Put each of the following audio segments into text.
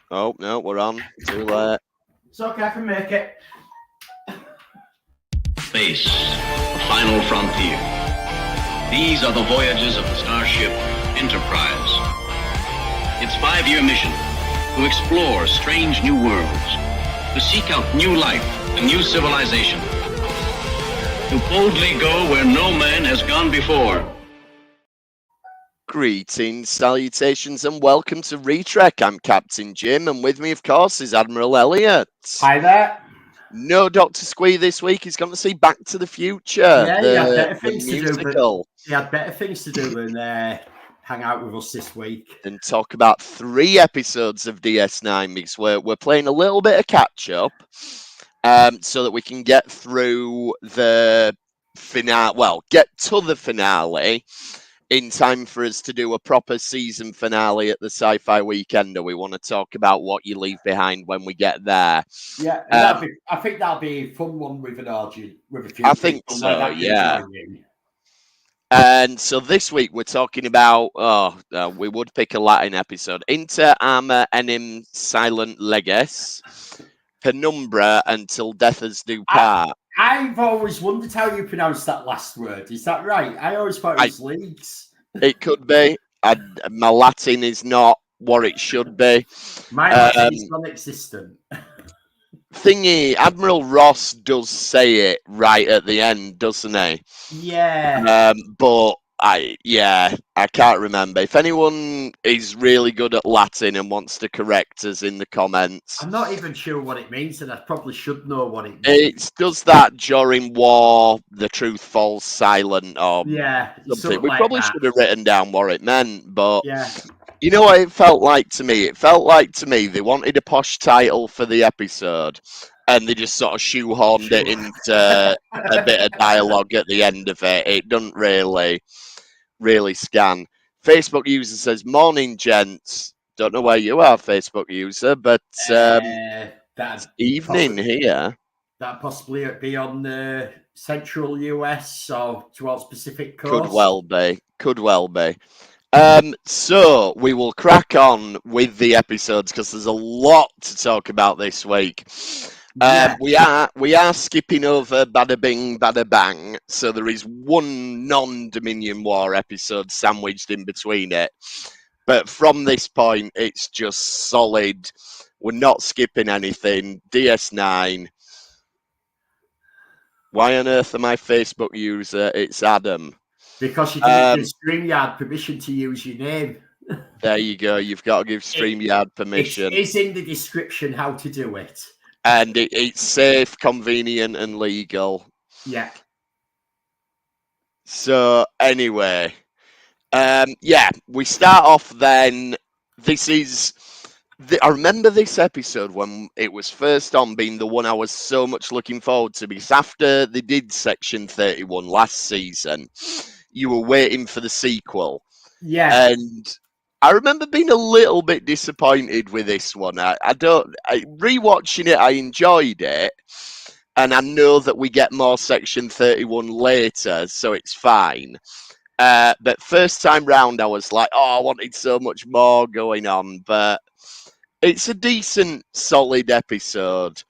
Oh, no, we're on. Too late. It's okay, I can make it. Space, the final frontier. These are the voyages of the starship Enterprise. Its 5-year mission, to explore strange new worlds, to seek out new life and new civilization, to boldly go where no man has gone before. Greetings, salutations, and welcome to Retrek. I'm Captain Jim, and with me, of course, is Admiral Elliot. Hi there. No Dr. Squee this week. He's going to see Back to the Future, Yeah, he had better the things to do. musical, He had better things to do than hang out with us this week. and talk about 3 episodes of DS9 because we're playing a little bit of catch up, so that we can get through the finale. Well, get to the finale in time for us to do a proper season finale at the Sci-Fi Weekender. We want to talk about what you leave behind when we get there. Yeah, I think that'll be a fun one with an audience, with a few I think people so, that yeah. can join in. And so this week we're talking about, we would pick a Latin episode, Inter Arma Silent Leges, Penumbra, Until Death Us Do Part. I've always wondered how you pronounce that last word. Is that right? I always thought it was leagues. It could be. My Latin is not what it should be. My Latin is non-existent. Thingy, Admiral Ross does say it right at the end, doesn't he? Yeah. But I can't remember. If anyone is really good at Latin and wants to correct us in the comments, I'm not even sure what it means, and I probably should know what it means. it does that during war, the truth falls silent, or something. We probably should have written down what it meant, but you know what it felt like to me? It felt like to me they wanted a posh title for the episode, and they just sort of shoehorned it into a bit of dialogue at the end of it. It doesn't really scan. Facebook user says, "Morning, gents." Don't know where you are, Facebook user, but it's evening here. That possibly be on the central US or towards Pacific Coast. Could well be. So we will crack on with the episodes because there's a lot to talk about this week. We are skipping over Bada Bing, Bada Bang, so there is one non-Dominion War episode sandwiched in between it. But from this point, it's just solid. We're not skipping anything. DS9. Why on earth am I Facebook user? It's Adam. Because you didn't give StreamYard permission to use your name. There you go. You've got to give StreamYard permission. It's in the description how to do it. And it's safe, convenient, and legal. Yeah. So, anyway. We start off then. I remember this episode when it was first on being the one I was so much looking forward to, because after they did Section 31 last season, you were waiting for the sequel. Yeah. And I remember being a little bit disappointed with this one. Rewatching it, I enjoyed it. And I know that we get more Section 31 later, so it's fine. But first time round, I was like, I wanted so much more going on. But it's a decent, solid episode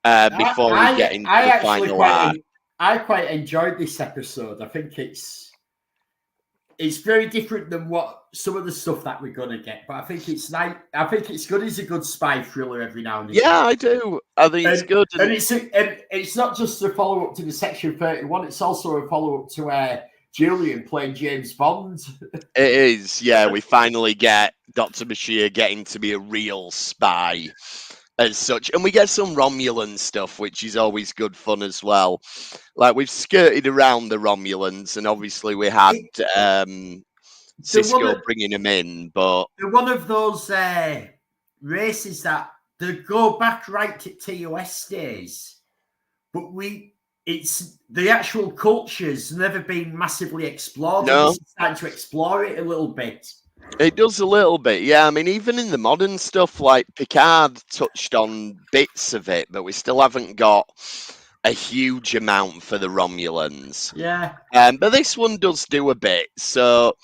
before we get into the final arc. I quite enjoyed this episode. I think it's very different than what some of the stuff that we're gonna get, but I think it's nice. I think it's good as a good spy thriller every now and then. Yeah, I do. I think it's good, and it's not just a follow up to the Section 31. It's also a follow up to Julian playing James Bond. It is, yeah. We finally get Dr. Bashir getting to be a real spy as such. And we get some Romulan stuff, which is always good fun as well. Like, we've skirted around the Romulans, and obviously we had Cisco bringing him in, but... They're one of those races that they go back right to TOS days, but it's the actual culture's never been massively explored. No. It's starting to explore it a little bit. It does a little bit, yeah. I mean, even in the modern stuff, like Picard touched on bits of it, but we still haven't got a huge amount for the Romulans. Yeah. But this one does do a bit. So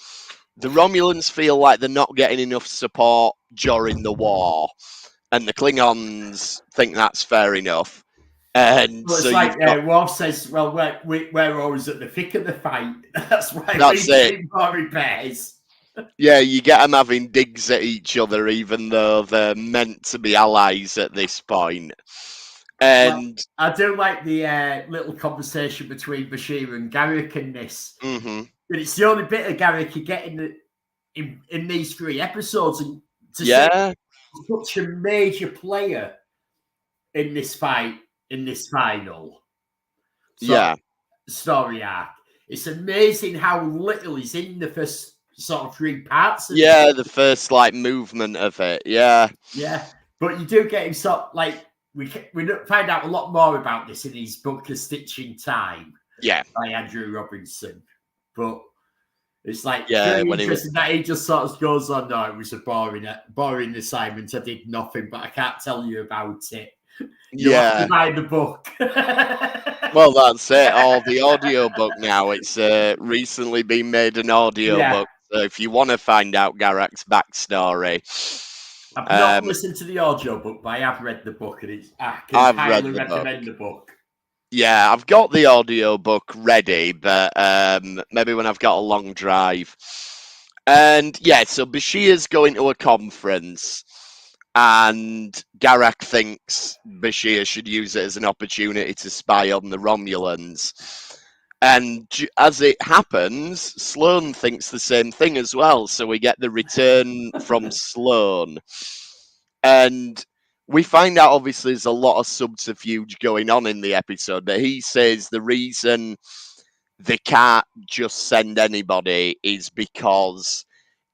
the Romulans feel like they're not getting enough support during the war, and the Klingons think that's fair enough. And well, it's so like Worf says, well, we're always at the thick of the fight. That's why we need more repairs. Yeah, you get them having digs at each other, even though they're meant to be allies at this point. And I do like the little conversation between Bashir and Garak in this. Mm-hmm. But it's the only bit of Garak you get in these 3 episodes, and to see such a major player in this fight, in this final story arc. It's amazing how little is in the first sort of 3 parts of it. The first like movement of it. Yeah, but you do get him sort of, like we find out a lot more about this in his book A Stitch in Time by Andrew Robinson. But it's like very interesting that he just sort of goes on, no, it was a boring assignment, I did nothing, but I can't tell you about it. You have to buy the book. Well, that's it. Or the audiobook now. It's recently been made an audiobook. So if you want to find out Garak's backstory. I've not listened to the audiobook, but I have read the book, and I can highly recommend the book. Yeah, I've got the audiobook ready, but maybe when I've got a long drive. And so Bashir's going to a conference, and Garak thinks Bashir should use it as an opportunity to spy on the Romulans. And as it happens, Sloane thinks the same thing as well. So we get the return from Sloane. And we find out, obviously, there's a lot of subterfuge going on in the episode. But he says the reason they can't just send anybody is because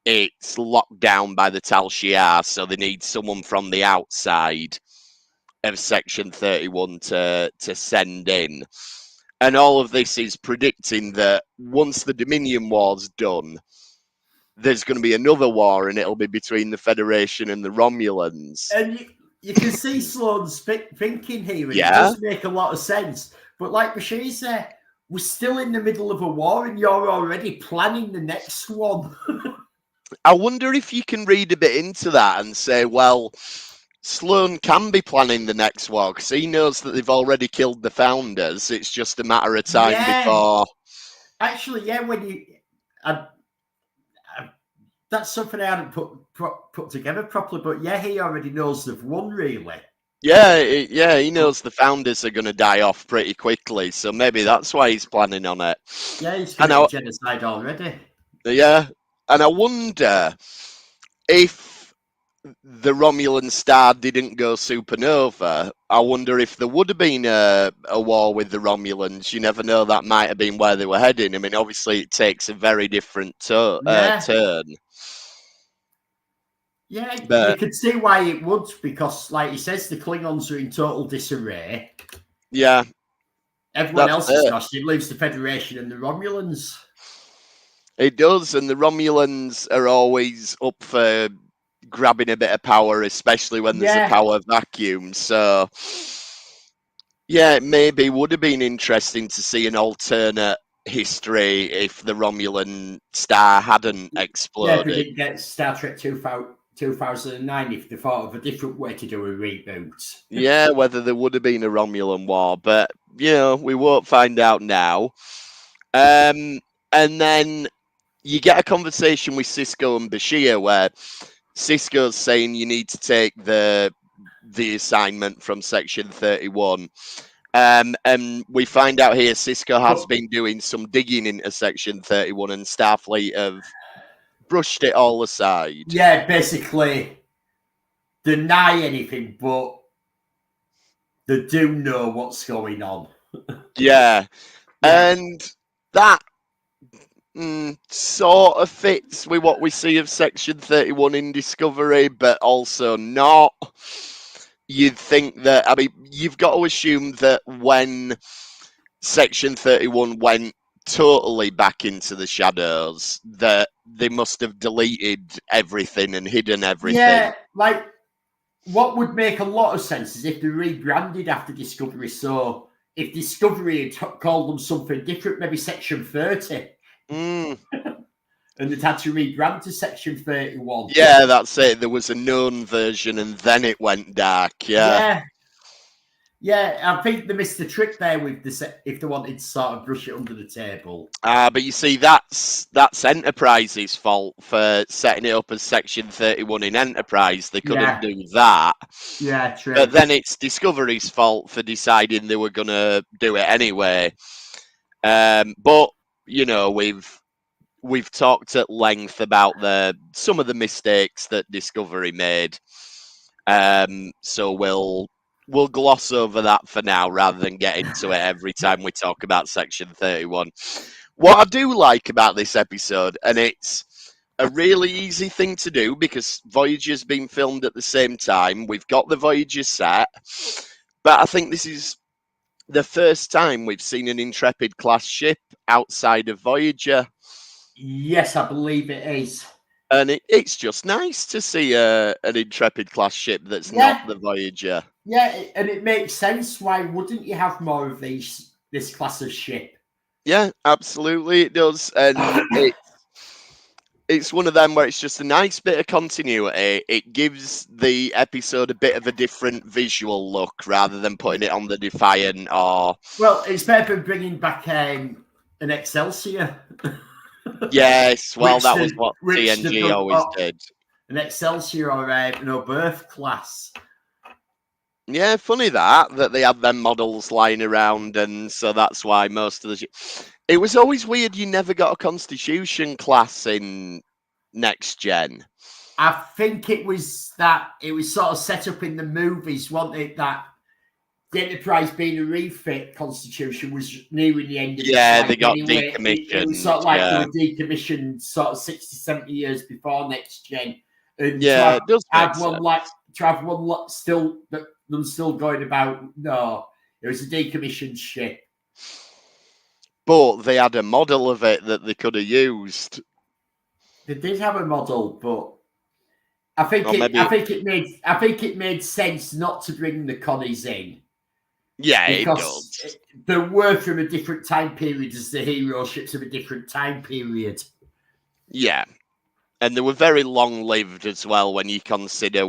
it's locked down by the Tal Shiar. So they need someone from the outside of Section 31 to send in. And all of this is predicting that once the Dominion War's done, there's going to be another war, and it'll be between the Federation and the Romulans. And you can see Sloane's thinking here, and it does make a lot of sense. But like Bashir said, we're still in the middle of a war, and you're already planning the next one. I wonder if you can read a bit into that and say, well, Sloane can be planning the next war because he knows that they've already killed the founders. It's just a matter of time before. Actually, that's something I hadn't put together properly. But he already knows they've won, really. Yeah, he knows the founders are going to die off pretty quickly, so maybe that's why he's planning on it. Yeah, he's committed genocide already. Yeah, and I wonder if the Romulan star didn't go supernova, I wonder if there would have been a war with the Romulans. You never know, that might have been where they were heading. I mean, obviously it takes a very different turn. Yeah, but you could see why it would, because like he says, the Klingons are in total disarray. Yeah. Everyone else is lost. It leaves the Federation and the Romulans. It does, and the Romulans are always up for grabbing a bit of power, especially when there's a power vacuum. So it maybe would have been interesting to see an alternate history if the Romulan star hadn't exploded. Yeah, if we didn't get Star Trek 2009, if they thought of a different way to do a reboot. Yeah, whether there would have been a Romulan war, but we won't find out now. And then you get a conversation with Sisko and Bashir where Sisko's saying you need to take the assignment from Section 31. And we find out here Sisko has been doing some digging into Section 31 and Starfleet have brushed it all aside. Yeah, basically deny anything, but they do know what's going on. And that sort of fits with what we see of Section 31 in Discovery, but also not. You'd think that, you've got to assume that when Section 31 went totally back into the shadows, that they must have deleted everything and hidden everything. Yeah, like, what would make a lot of sense is if they rebranded after Discovery. So if Discovery had called them something different, maybe Section 30. And it had to rebrand to Section 31. Yeah, that's it. There was a known version, and then it went dark. Yeah. I think they missed the trick there with if they wanted to sort of brush it under the table. But you see, that's Enterprise's fault for setting it up as Section 31 in Enterprise. They couldn't do that. Yeah, true. But then it's Discovery's fault for deciding they were going to do it anyway. But, you know, we've talked at length about some of the mistakes that Discovery made. So we'll gloss over that for now rather than get into it every time we talk about Section 31. What I do like about this episode, and it's a really easy thing to do because Voyager's been filmed at the same time. We've got the Voyager set, but I think this is the first time we've seen an Intrepid class ship outside of Voyager. Yes, I believe it is. And it's just nice to see an Intrepid class ship that's not the Voyager. Yeah, and it makes sense. Why wouldn't you have more of this class of ship? Yeah, absolutely it does. And it's one of them where it's just a nice bit of continuity. It gives the episode a bit of a different visual look rather than putting it on the Defiant or... Well, it's better than bringing back an Excelsior. Yes, well, that was what TNG always did. An Excelsior or an Oberth class. Yeah, funny that they had them models lying around, and so that's why most of the... It was always weird you never got a Constitution class in Next Gen. I think it was sort of set up in the movies, wasn't it, that the Enterprise being a refit Constitution was nearing the end of they got decommissioned. It was sort of like they were decommissioned sort of 60, 70 years before Next Gen. And it does have one still them still going about. No, it was a decommissioned ship. But they had a model of it that they could have used. They did have a model, but I think it made sense not to bring the Connies in. Yeah, it does. They were from a different time period as the hero ships of a different time period. Yeah. And they were very long-lived as well when you consider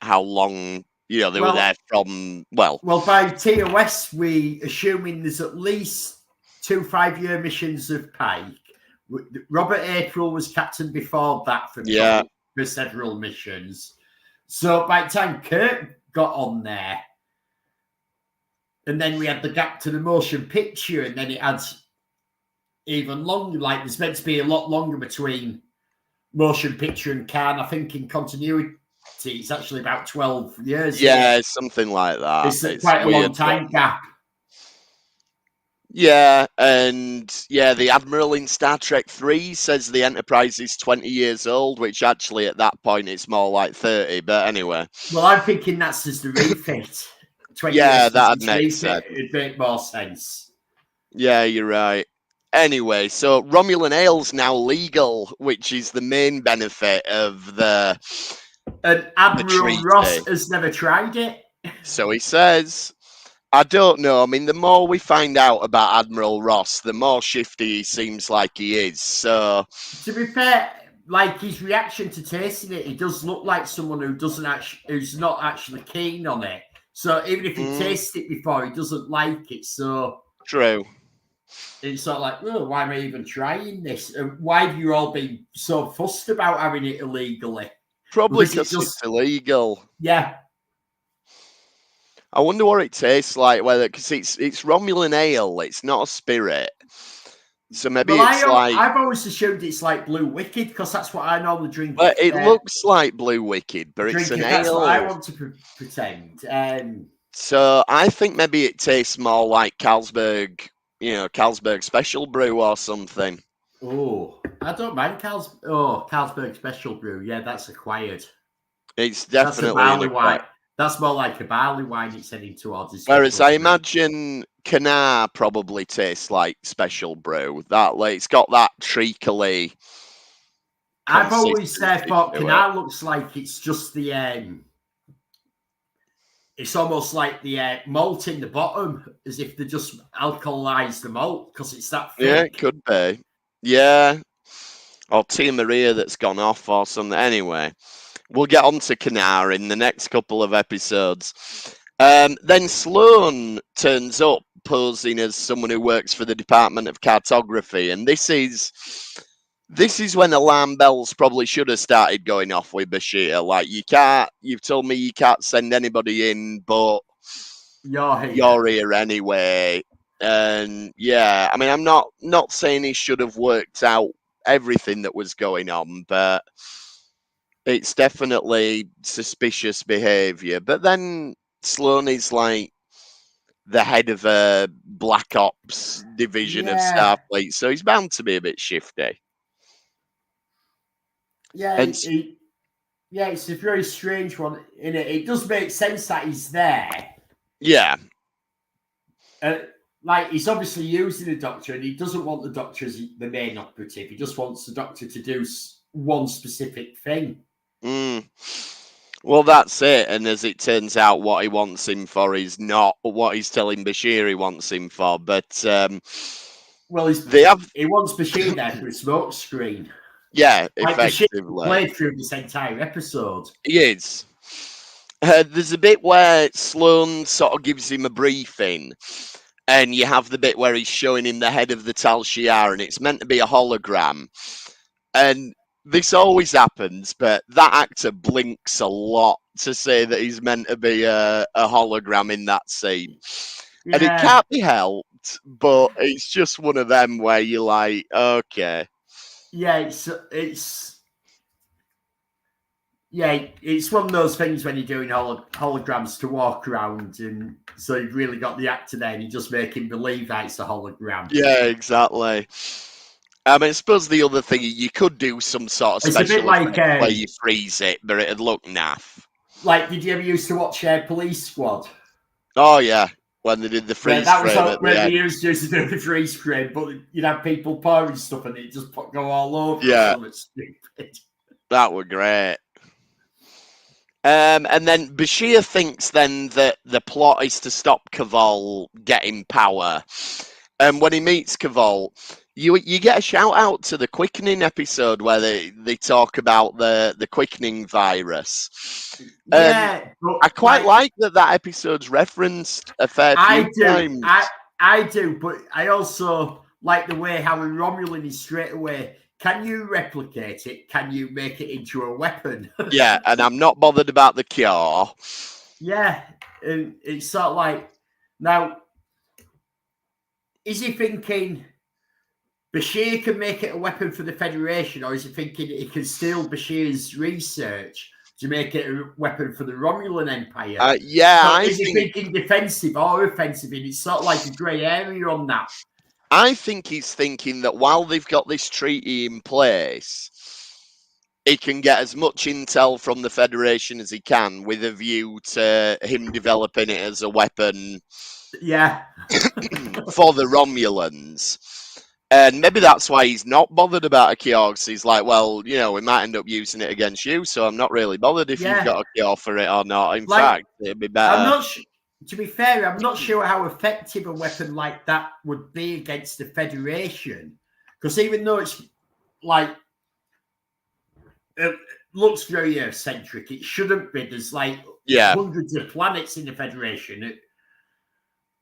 how long, they were there from, Well, by TOS, we assuming there's at least 2 5-year missions of Pike. Robert April was captain before that for several missions. So by the time Kirk got on there, and then we had the gap to the motion picture, and then it adds even longer. Like there's meant to be a lot longer between motion picture and Khan. I think in continuity, it's actually about 12 years. Yeah, something like that. It's quite a long time gap. Yeah, and the Admiral in Star Trek 3 says the Enterprise is 20 years old, which actually at that point it's more like 30. But anyway. Well, I'm thinking that's just the refit. 20 years that'd make sense. It'd make more sense. Yeah, you're right. Anyway, so Romulan ale's now legal, which is the main benefit of the... And Admiral Ross has never tried it. So he says. I don't know. I mean, the more we find out about Admiral Ross, the more shifty he seems like he is. So, to be fair, like his reaction to tasting it, he does look like someone who's not actually keen on it. So even if he tastes it before, he doesn't like it. So true. It's sort of like, oh, why am I even trying this? And why have you all been so fussed about having it illegally? Probably because it's illegal. Yeah. I wonder what it tastes like. Because it's Romulan ale, it's not a spirit. So maybe I've always assumed it's like Blue Wicked because that's what I normally drink. But it looks like Blue Wicked, but it's an ale. That's what I want to pretend. So I think maybe it tastes more like Carlsberg, Carlsberg Special Brew or something. Oh, I don't mind Carlsberg Special Brew. Yeah, that's acquired. It's definitely that's a barley wine. That's more like a barley wine it's heading towards. Whereas I imagine Canar probably tastes like Special Brew. It's got that treacly. I've always thought Canar looks like it's just the. It's almost like the malt in the bottom, as if they just alkalized the malt because it's that thick. Yeah, it could be. Yeah. or Tia Maria that's gone off or something. Anyway, we'll get on to Kanar in the next couple of episodes. Then Sloane turns up posing as someone who works for the Department of Cartography, and this is when alarm bells probably should have started going off with Bashir. Like, you've told me you can't send anybody in, but you're here anyway. And yeah, I mean, I'm not saying he should have worked out everything that was going on, but it's definitely suspicious behavior. But then Sloane is like the head of a Black Ops division of Starfleet, so he's bound to be a bit shifty. Yeah, it's a very strange one, innit? It does make sense that he's there. Yeah. Like, he's obviously using the Doctor, and he doesn't want the Doctor as the main operative. He just wants the Doctor to do one specific thing. Well, that's it. And as it turns out, what he wants him for is not what he's telling Bashir he wants him for. But well, he wants Bashir there for a smoke screen. Yeah, like effectively. Bashir played through this entire episode. He is. There's a bit where Sloane sort of gives him a briefing, and you have the bit where he's showing him the head of the Tal Shiar, and it's meant to be a hologram. And this always happens, but that actor blinks a lot to say that he's meant to be a hologram in that scene. Yeah. And it can't be helped, but it's just one of them where you're like, okay. Yeah, it's one of those things when you're doing holograms to walk around, and so you've really got the actor there and you just make him believe that it's a hologram. Yeah, exactly. I mean, I suppose the other thing, you could do some sort of special effect where you freeze it, but it'd look naff. Like, did you ever used to watch Police Squad? Oh, yeah. When they did the freeze frame. That was when they used to do the freeze frame, but you'd have people pouring stuff and it just go all over. Yeah. Stupid. That were great. And then Bashir thinks then that the plot is to stop Cavall getting power. And when he meets Cavall, you get a shout out to the Quickening episode where they talk about the Quickening virus. Yeah, I quite like that episode's referenced a fair few times. I do, but I also like the way how a Romulan is straight away. Can you replicate it? Can you make it into a weapon? Yeah, and I'm not bothered about the cure. Yeah, and it's sort of like, now, is he thinking Bashir can make it a weapon for the Federation, or is he thinking he can steal Bashir's research to make it a weapon for the Romulan Empire? Is he thinking defensive or offensive? And it's sort of like a grey area on that. I think he's thinking that while they've got this treaty in place, he can get as much intel from the Federation as he can with a view to him developing it as a weapon for the Romulans. And maybe that's why he's not bothered about a cure. He's like, well, we might end up using it against you, so I'm not really bothered if you've got a cure for it or not. In fact, it'd be better. To be fair, I'm not sure how effective a weapon like that would be against the Federation. Because even though it's like, it looks very eccentric, it shouldn't be. There's like hundreds of planets in the Federation.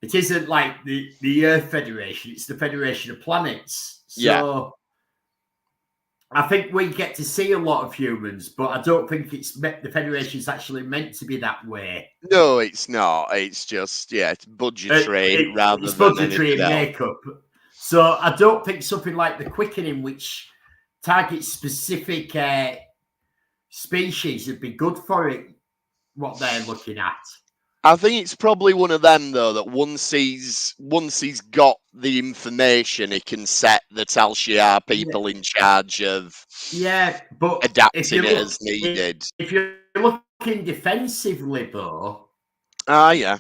It isn't like the Earth Federation, it's the Federation of Planets. So I think we get to see a lot of humans, but I don't think the Federation's actually meant to be that way. No, it's not. It's just, it's budgetary rather than budgetary and makeup. So I don't think something like the Quickening, which targets specific species, would be good for it, what they're looking at. I think it's probably one of them, though, that once he's got the information, he can set the Tal Shiar people in charge of but adapting it as needed. If you're looking defensively, though,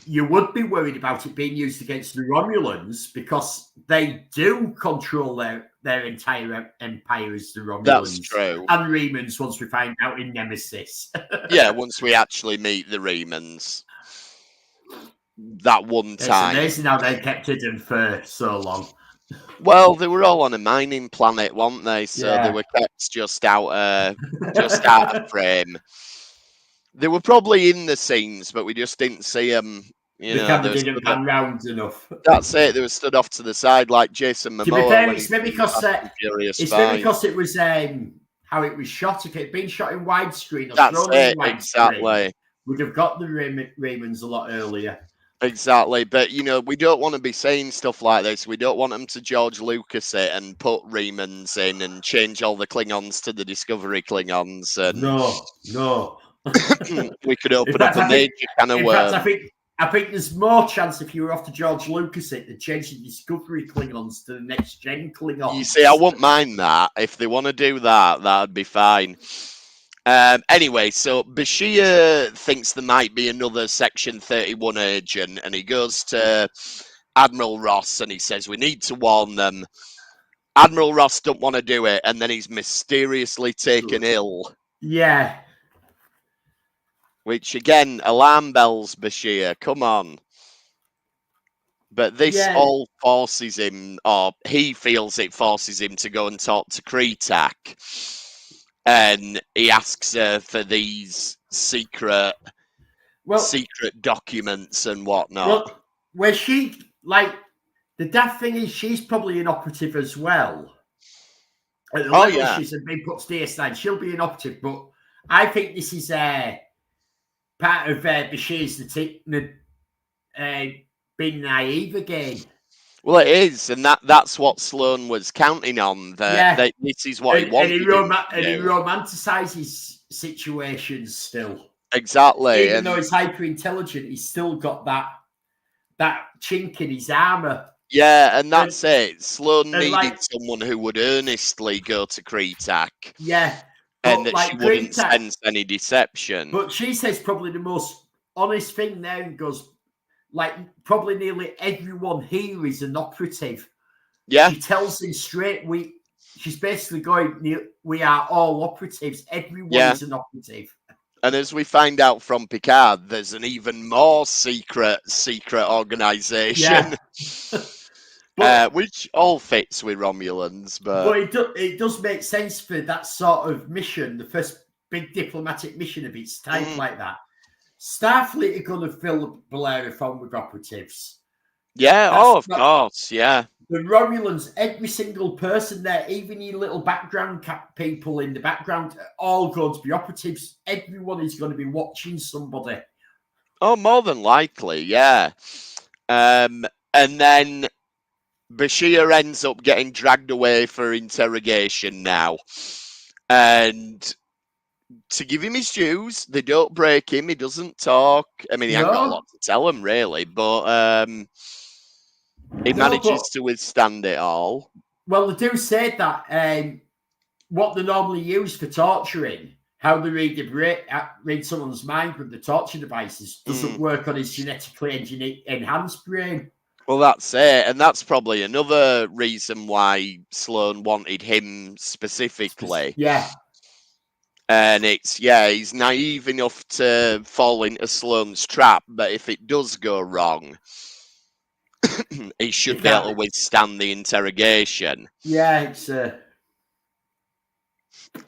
you would be worried about it being used against the Romulans because they do control their entire empire as the Romulans. That's true. And Remans, once we find out in Nemesis. Once we actually meet the Remans. That one time. It's amazing how they kept hidden for so long. Well, they were all on a mining planet, weren't they? So they were kept just out of frame. They were probably in the scenes, but we just didn't see them. The camera didn't pan round enough. That's it. They were stood off to the side like Jason Momoa. To be fair, it's maybe because it was how it was shot. If it had been shot in widescreen, that's it. Exactly. We'd have got the Raymans a lot earlier. Exactly, but we don't want to be saying stuff like this. We don't want them to George Lucas it and put Remans in and change all the Klingons to the Discovery Klingons. And no. We could open up a major can of worms. I think there's more chance if you were off to George Lucas it to change the Discovery Klingons to the next gen Klingons. You see, I wouldn't mind that. If they want to do that, that'd be fine. Anyway, so Bashir thinks there might be another Section 31 agent, and he goes to Admiral Ross and he says, we need to warn them. Admiral Ross don't want to do it, and then he's mysteriously taken ill. Yeah. Which, again, alarm bells, Bashir, come on. But this all forces him, or he feels it forces him to go and talk to Kretak. And he asks her for these secret documents and whatnot. Well, where she, the daft thing is, she's probably an operative as well. At the level she's been put to DS9, she'll be an operative, but I think this is part of Bashir's being naive again. Well, it is, and that's what Sloan was counting on. That this is what he wanted. And he romanticizes situations still. Exactly. Even though he's hyper intelligent, he's still got that chink in his armor. Yeah, and that's it. Sloan needed someone who would earnestly go to Kretak. Yeah. And that she wouldn't sense any deception. But she says probably the most honest thing there and goes, probably nearly everyone here is an operative. Yeah. She tells him straight, she's basically going, we are all operatives. Everyone is an operative. And as we find out from Picard, there's an even more secret organization. Yeah. Which all fits with Romulans. But it does make sense for that sort of mission, the first big diplomatic mission of its type like that. Starfleet are going to fill the Bellerophon with operatives. Yeah, of course, yeah. The Romulans, every single person there, even your little background people in the background, are all going to be operatives. Everyone is going to be watching somebody. Oh, more than likely, yeah. And then Bashir ends up getting dragged away for interrogation now. And to give him his dues, they don't break him. He doesn't talk. I mean, he hasn't got a lot to tell him, really, but he manages to withstand it all. Well, they do say that what they normally use for torturing, how they read someone's mind with the torture devices, doesn't work on his genetically enhanced brain. Well, that's it. And that's probably another reason why Sloan wanted him specifically. Yeah. And he's naive enough to fall into Sloan's trap, but if it does go wrong, he should be able to withstand the interrogation. Yeah, it's...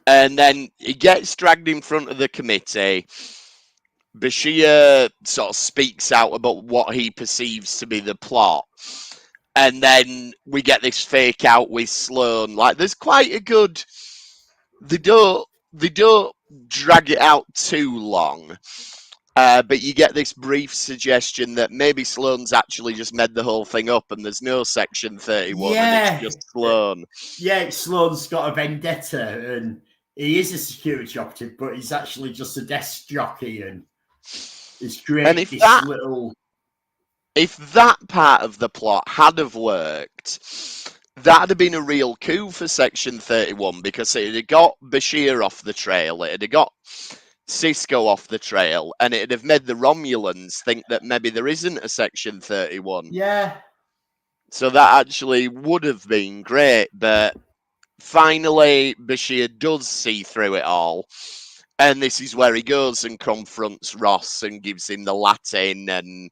And then he gets dragged in front of the committee. Bashir sort of speaks out about what he perceives to be the plot. And then we get this fake out with Sloan. There's quite a good... They don't drag it out too long. But you get this brief suggestion that maybe Sloan's actually just made the whole thing up and there's no Section 31 and it's just Sloan. Yeah, Sloan's got a vendetta and he is a security operative, but he's actually just a desk jockey and it's great. And if that part of the plot had have worked, that'd have been a real coup for Section 31 because it had got Bashir off the trail, it had got Sisko off the trail, and it'd have made the Romulans think that maybe there isn't a Section 31. Yeah. So that actually would have been great, but finally Bashir does see through it all. And this is where he goes and confronts Ross and gives him the Latin and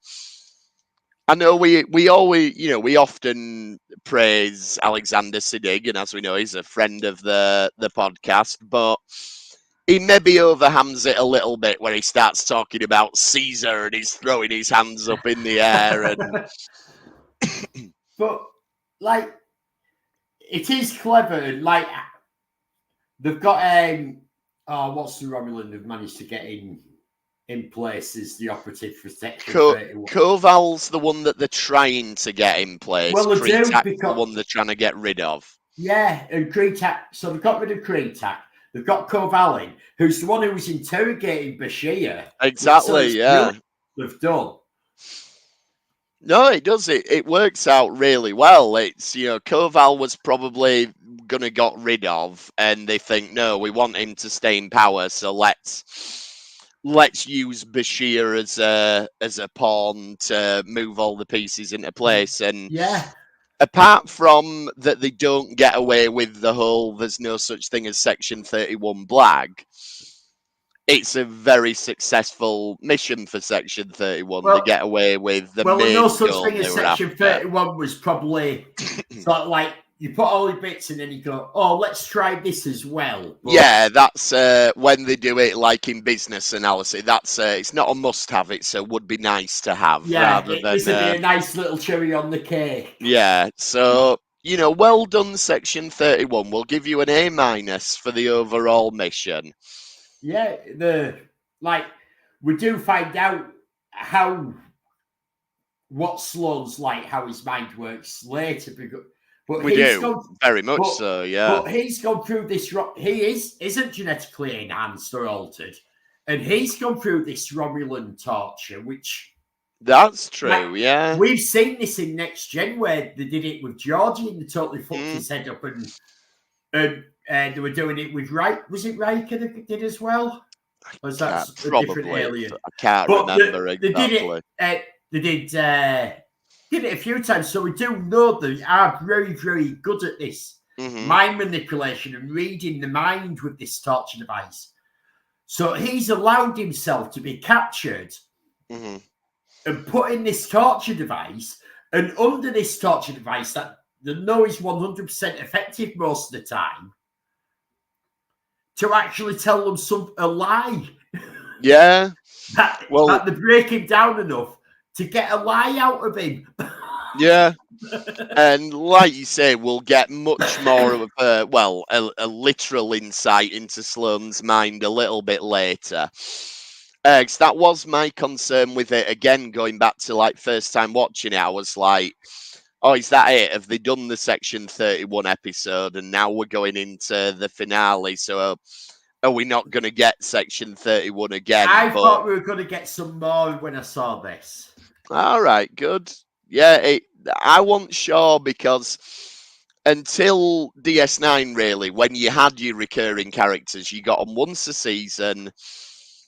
I know we always, we often praise Alexander Siddig, and as we know, he's a friend of the podcast, but he maybe overhams it a little bit when he starts talking about Caesar and he's throwing his hands up in the air. And but, like, it is clever. Like, they've got, what's the Romulan they've managed to get in place as the operative for Section 31? Koval's the one that they're trying to get in place. Well, they do, because the one they're trying to get rid of. Yeah, and Kreetak. So they've got rid of Kreetak. They've got Koval in, who's the one who was interrogating Bashir. Exactly, yeah. They've done. No, it does. It works out really well. It's, Koval was probably going to got rid of, and they think, no, we want him to stay in power, so let's use Bashir as a pawn to move all the pieces into place. And apart from that, they don't get away with the whole there's no such thing as Section 31 Blag. It's a very successful mission for Section 31. They get away with the main no such thing as Section 31 was probably sort of like, you put all the bits and then you go, oh, let's try this as well. But yeah, that's when they do it like in business analysis. That's it's not a must-have. It's a would be nice to have. Yeah, this would be a nice little cherry on the cake. Yeah, so, well done, Section 31. We'll give you an A- for the overall mission. Yeah, we do find out what Sloane's like, how his mind works later. But we do, very much so, yeah. But he's gone through this. He isn't genetically enhanced or altered, and he's gone through this Romulan torture, which that's true, yeah. We've seen this in Next Gen where they did it with Georgie and they totally fucked his head up, and they were doing it with Was it Riker that did as well? Or was that a different alien? I can't remember exactly. They did it a few times, so we do know they are very, very good at this mind manipulation and reading the mind with this torture device. So he's allowed himself to be captured and put in this torture device, and under this torture device that they know is 100% effective most of the time, to actually tell them a lie. Yeah. that they break him down enough to get a lie out of him. Yeah. And like you say, we'll get much more of a literal insight into Sloane's mind a little bit later. 'Cause that was my concern with it. Again, going back to like first time watching it, I was like, oh, is that it? Have they done the Section 31 episode and now we're going into the finale? So are we not going to get Section 31 again? I thought we were going to get some more when I saw this. All right, good. Yeah, I wasn't sure because until DS9, really, when you had your recurring characters, you got them once a season.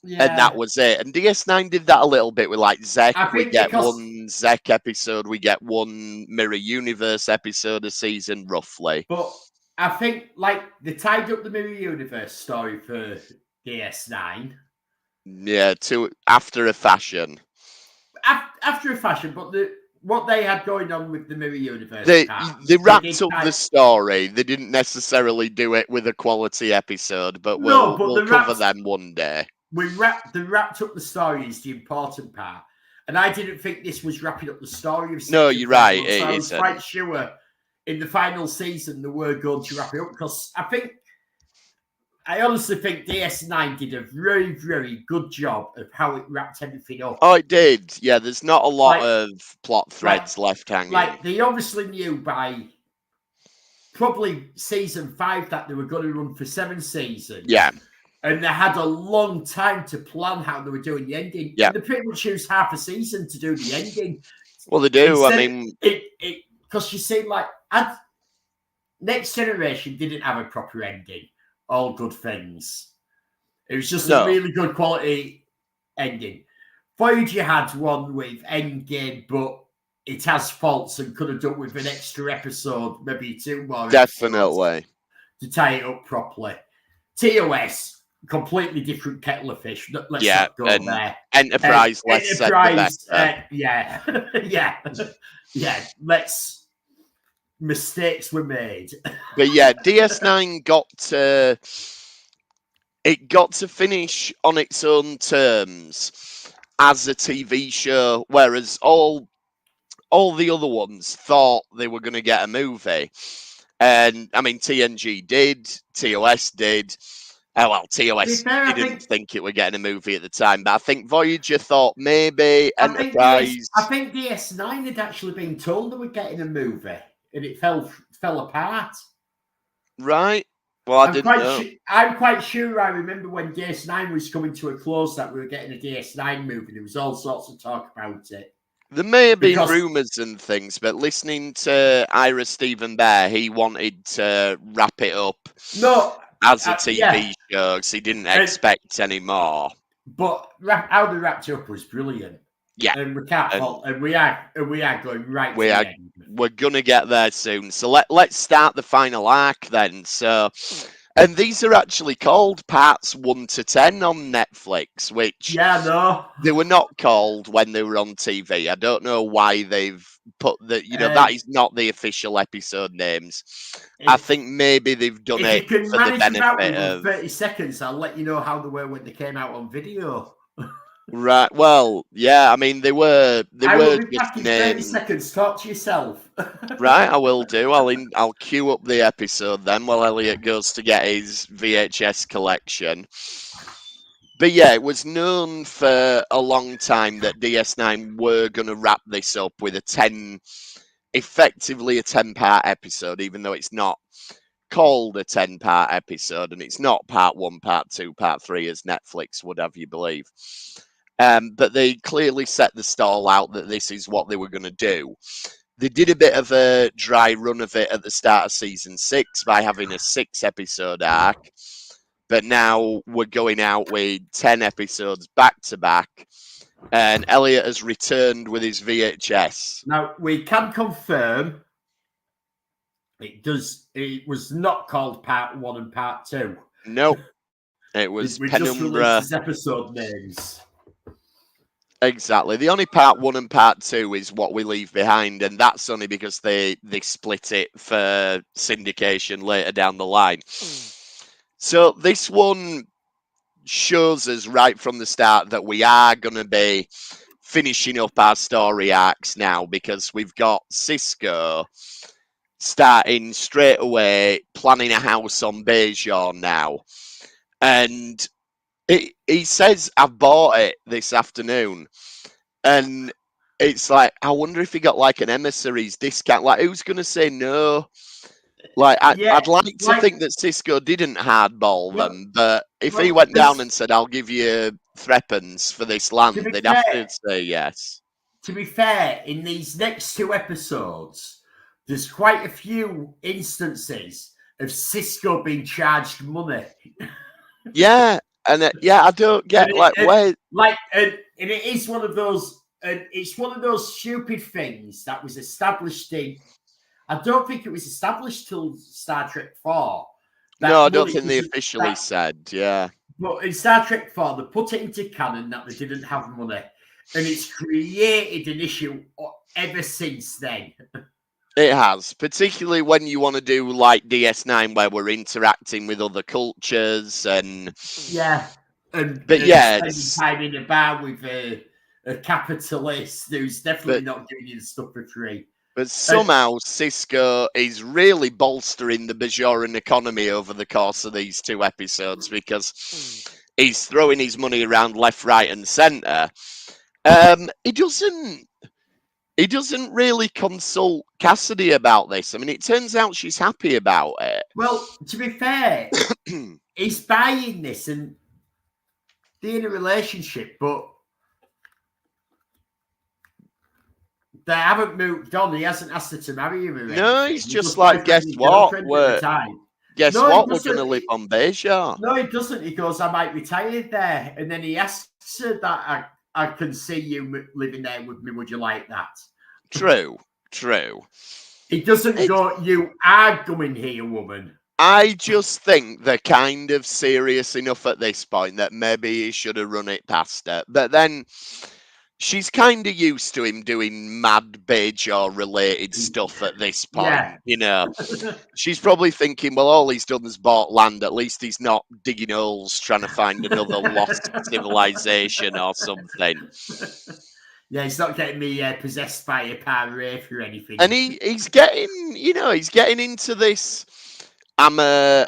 Yeah. And that was it. And DS9 did that a little bit with like Zek. We get one Zek episode, we get one Mirror Universe episode a season, roughly. But I think like they tied up the Mirror Universe story for DS9. Yeah, after a fashion. After a fashion, but what they had going on with the Mirror Universe. They wrapped up the story. They didn't necessarily do it with a quality episode, but we'll cover them one day. They wrapped up the story is the important part. And I didn't think this was wrapping up the story of No, you're right. So I was quite sure in the final season they were going to wrap it up because I honestly think DS9 did a very, very good job of how it wrapped everything up. Oh, it did. Yeah, there's not a lot of plot threads left hanging. Like, they obviously knew by probably season 5 that they were going to run for 7 seasons. Yeah. And they had a long time to plan how they were doing the ending. Yeah. They pretty much used half a season to do the ending. Well, they do. Because you see, like, Next Generation didn't have a proper ending. All good things. It was just a really good quality ending. Voyager had one with Endgame, but it has faults and could have done with an extra episode, maybe 2 more. Definitely. To tie it up properly. TOS, completely different kettle of fish. Let's not go there. Enterprise, Enterprise, mistakes were made. But yeah, DS9 got to finish on its own terms as a TV show, whereas all the other ones thought they were going to get a movie. And I mean, TNG did, TOS did. TOS didn't think it were getting a movie at the time, but I think Voyager thought maybe Enterprise. I think DS9 had actually been told they were getting a movie, and it fell apart. Right. Well, I didn't know. I'm quite sure I remember when DS9 was coming to a close that we were getting a DS9 movie. There was all sorts of talk about it. There may have been rumours and things, but listening to Ira Stephen Bear, he wanted to wrap it up as a TV show because he didn't expect any more. But how they wrapped it up was brilliant. Yeah, and we can't fault, and we are going right. We're gonna get there soon. So let's start the final arc then. So, and these are actually called parts 1 to 10 on Netflix, which they were not called when they were on TV. I don't know why they've put that. That is not the official episode names. I think maybe they've done it for the benefit of 30 seconds. I'll let you know how they were when they came out on video. Right. Well, yeah. I mean, they were just back in 30 seconds. Talk to yourself. Right. I will do. I'll queue up the episode then while Elliot goes to get his VHS collection. But yeah, it was known for a long time that DS9 were going to wrap this up with effectively a 10-part episode, even though it's not called a 10-part episode and it's not part 1, part 2, part 3 as Netflix would have you believe. But they clearly set the stall out that this is what they were going to do. They did a bit of a dry run of it at the start of season 6 by having a 6-episode arc. But now we're going out with 10 episodes back to back. And Elliot has returned with his VHS. Now, we can confirm it was not called part 1 and part 2. No. It was we Penumbra. Just episode names. Exactly. The only part 1 and part 2 is what we leave behind, and that's only because they split it for syndication later down the line. So this one shows us right from the start that we are going to be finishing up our story arcs now, because we've got Sisko starting straight away planning a house on Bajor now. And he says, I've bought it this afternoon. And it's like, I wonder if he got like an emissaries discount. Like, who's going to say no? Like, I'd like to think that Sisko didn't hardball them, but if he went down and said, I'll give you threepence for this land, they'd have to say yes. To be fair, in these next 2 episodes, there's quite a few instances of Sisko being charged money. Yeah, and I don't get where. And it is one of those. It's one of those stupid things that was established in. I don't think it was established till Star Trek 4. No, I don't think they officially said. Yeah, but in Star Trek 4, they put it into canon that they didn't have money, and it's created an issue ever since then. It has, particularly when you want to do like DS9, where we're interacting with other cultures and spending time in a bar with a capitalist who's definitely not giving you the stuff for free. But somehow Sisko is really bolstering the Bajoran economy over the course of these 2 episodes, because he's throwing his money around left, right, and centre. He doesn't really consult Cassidy about this. I mean, it turns out she's happy about it. Well, to be fair, he's buying this and they're in a relationship, but they haven't moved on. He hasn't asked her to marry him. No, he's just like, guess what? We're going to live on Bajor. No, he doesn't. He goes, I might retire there. And then he asks her that I can see you living there with me. Would you like that? True. He doesn't go, you are going here, woman. I just think they're kind of serious enough at this point that maybe he should have run it past her. But then she's kind of used to him doing mad Bajor related stuff at this point, you know. She's probably thinking, well, all he's done is bought land. At least he's not digging holes trying to find another lost civilization or something. Yeah, he's not getting me possessed by a Wraith or anything. And he's getting, he's getting into this, I'm a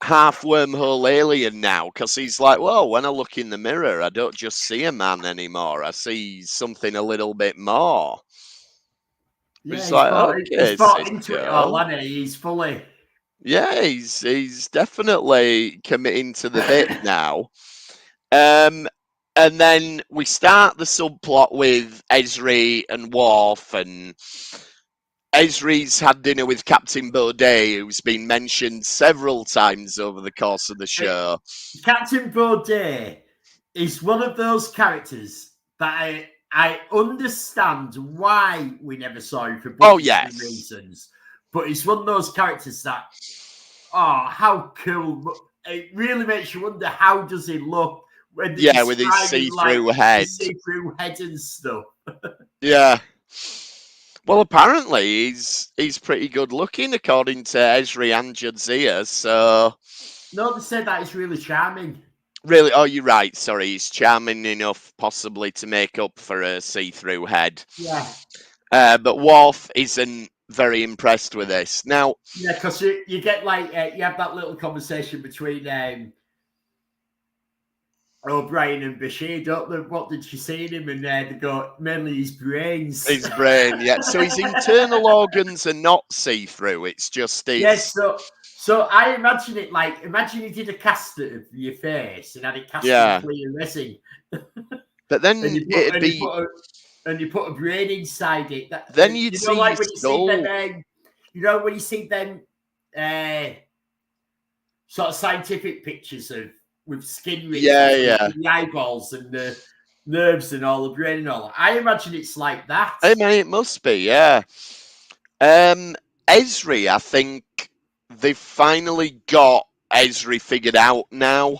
half wormhole alien now, because he's like, well, when I look in the mirror, I don't just see a man anymore. I see something a little bit more. Yeah, he's bought into it all, hasn't he? He's fully... Yeah, he's definitely committing to the bit now. And then we start the subplot with Ezri and Worf, and Ezri's had dinner with Captain Baudet, who's been mentioned several times over the course of the show. Captain Baudet is one of those characters that I understand why we never saw him for reasons. But he's one of those characters that, how cool. It really makes you wonder, how does he look? With his see-through head. See-through head and stuff. Yeah. Well, apparently he's pretty good looking, according to Ezri and Jadzia, so... No, they said that he's really charming. Really? Oh, you're right. Sorry, he's charming enough, possibly, to make up for a see-through head. Yeah. But Worf isn't very impressed with this. Now... Yeah, because you get, you have that little conversation between... O'Brien and Bashir, don't they? What did she say in him? And they go, mainly his brains. His brain, yeah. So his internal organs are not see-through. It's just his... Yes, so I imagine it imagine you did a cast of your face and had it cast in clear resin. But then you put a brain inside it. Then you'd see when you skull. See them, when you see them sort of scientific pictures of with skin rings, the eyeballs and the nerves and all the brain and all that. I imagine it's like that. I mean, it must be, yeah. Ezri, I think they've finally got Ezri figured out now.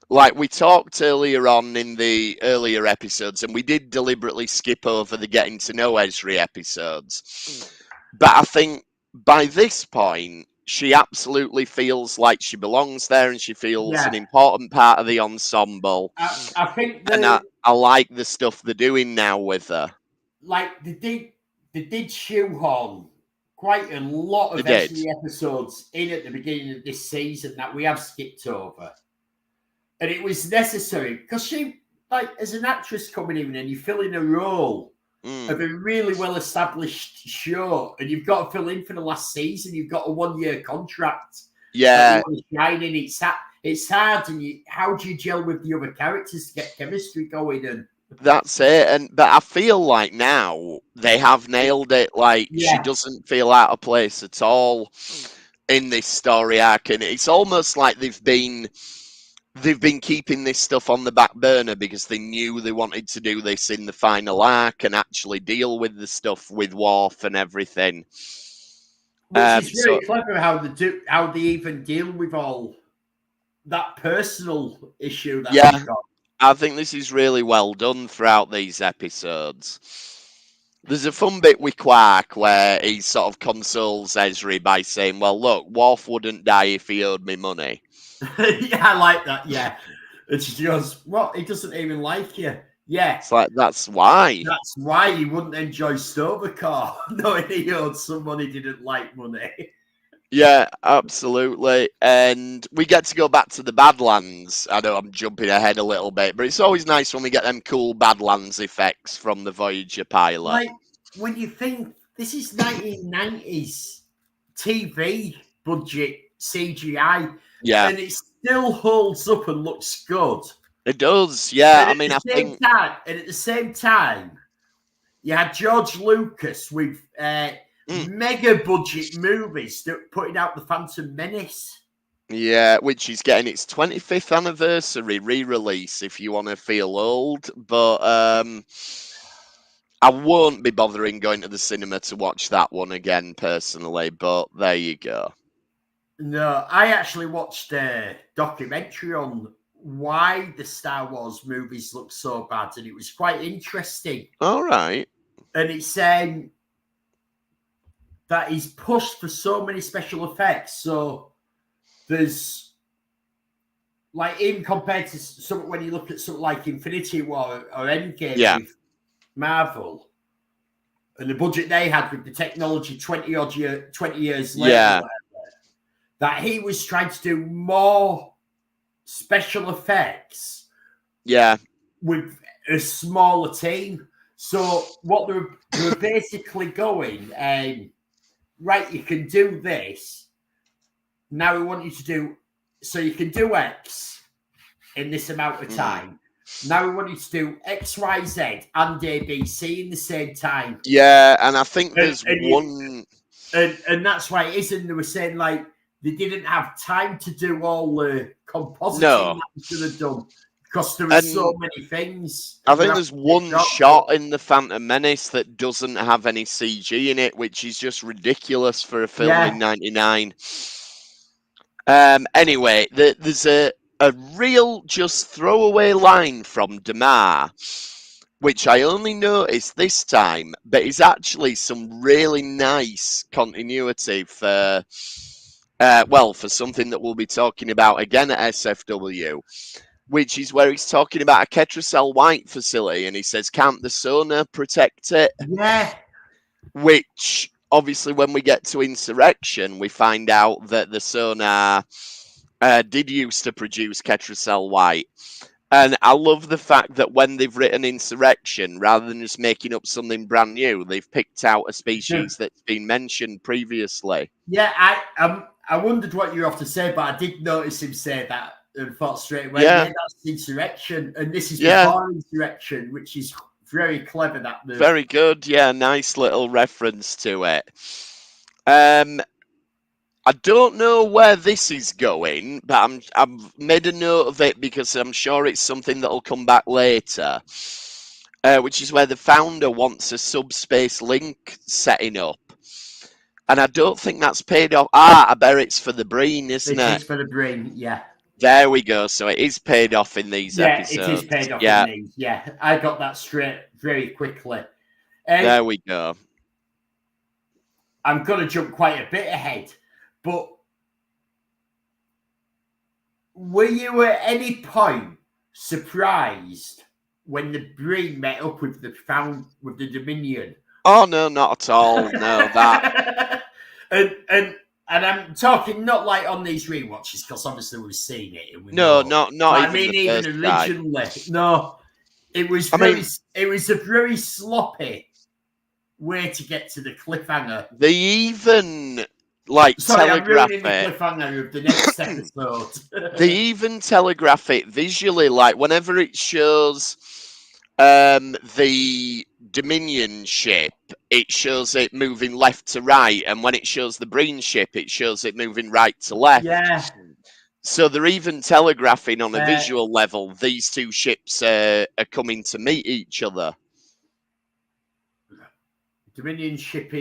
Like we talked earlier on in the earlier episodes, and we did deliberately skip over the getting to know Ezri episodes. But I think by this point, she absolutely feels like she belongs there, and she feels an important part of the ensemble. I think, I like the stuff they're doing now with her. Like they did shoehorn quite a lot of Ezri episodes in at the beginning of this season that we have skipped over, and it was necessary because she, as an actress coming in and you fill in a role of a really well-established show, and you've got to fill in for the last season. You've got a 1-year contract. Yeah, shining. It's hard. And how do you gel with the other characters to get chemistry going? And that's it. But I feel like now they have nailed it. She doesn't feel out of place at all in this story arc, and it's almost like they've been keeping this stuff on the back burner because they knew they wanted to do this in the final arc and actually deal with the stuff with Worf and everything. Which is really clever how they even deal with all that personal issue that they've got. I think this is really well done throughout these episodes. There's a fun bit with Quark where he sort of consoles Ezri by saying, well, look, Worf wouldn't die if he owed me money. Yeah, I like that. Yeah, and she goes, "What? He doesn't even like you." Yeah, it's like that's why. That's why he wouldn't enjoy Stovercar, knowing he owed someone he didn't like money. Yeah, absolutely. And we get to go back to the Badlands. I know I'm jumping ahead a little bit, but it's always nice when we get them cool Badlands effects from the Voyager pilot. Like when you think this is 1990s TV budget CGI. Yeah, and it still holds up and looks good. It does, yeah. And at the same time, you had George Lucas with mega budget movies that putting out the Phantom Menace. Yeah, which is getting its 25th anniversary re-release. If you want to feel old, but I won't be bothering going to the cinema to watch that one again personally. But there you go. No, I actually watched a documentary on why the Star Wars movies look so bad, and it was quite interesting. All right. And it's saying that he's pushed for so many special effects. So there's, like, even compared to something when you look at something like Infinity War or Endgame with Marvel, and the budget they had with the technology 20 years later, that he was trying to do more special effects with a smaller team. So what they were basically going, right, you can do this. Now we want you to do, so you can do X in this amount of time. Now we want you to do X, Y, Z and ABC in the same time. Yeah, and I think there's one... And that's why it is, and they were saying, like, they didn't have time to do all the compositing that they should have done because there were so many things. I think there's one shot in The Phantom Menace that doesn't have any CG in it, which is just ridiculous for a film in 99. Anyway, there's a real just throwaway line from Damar, which I only noticed this time, but is actually some really nice continuity for... for something that we'll be talking about again at SFW, which is where he's talking about a Ketracel White facility, and he says, can't the sonar protect it? Yeah. Which, obviously, when we get to Insurrection, we find out that the sonar did used to produce Ketracel White. And I love the fact that when they've written Insurrection, rather than just making up something brand new, they've picked out a species that's been mentioned previously. Yeah, I wondered what you were off to say, but I did notice him say that and thought straight away, that's Insurrection. And this is before Insurrection, which is very clever, that move. Very good, nice little reference to it. I don't know where this is going, but I've made a note of it because I'm sure it's something that'll come back later, which is where the Founder wants a subspace link setting up. And I don't think that's paid off. I bet it's for the Breen, isn't it? It's for the Breen, yeah. There we go. So it is paid off in these episodes. Yeah, it is paid off in these, yeah. I got that straight very quickly. There we go. I'm going to jump quite a bit ahead, but were you at any point surprised when the Breen met up with the Dominion? Oh no, not at all. No, that. and I'm talking not like on these rewatches because obviously we've seen it. And not I mean, even originally, no, it was it was a very sloppy way to get to the cliffhanger. They even telegraph it. The cliffhanger of the next episode. They even telegraph it visually, like whenever it shows the Dominion ship, it shows it moving left to right, and when it shows the Breen ship, it shows it moving right to left. Yeah. So they're even telegraphing on a visual level these two ships are coming to meet each other. The Breen ship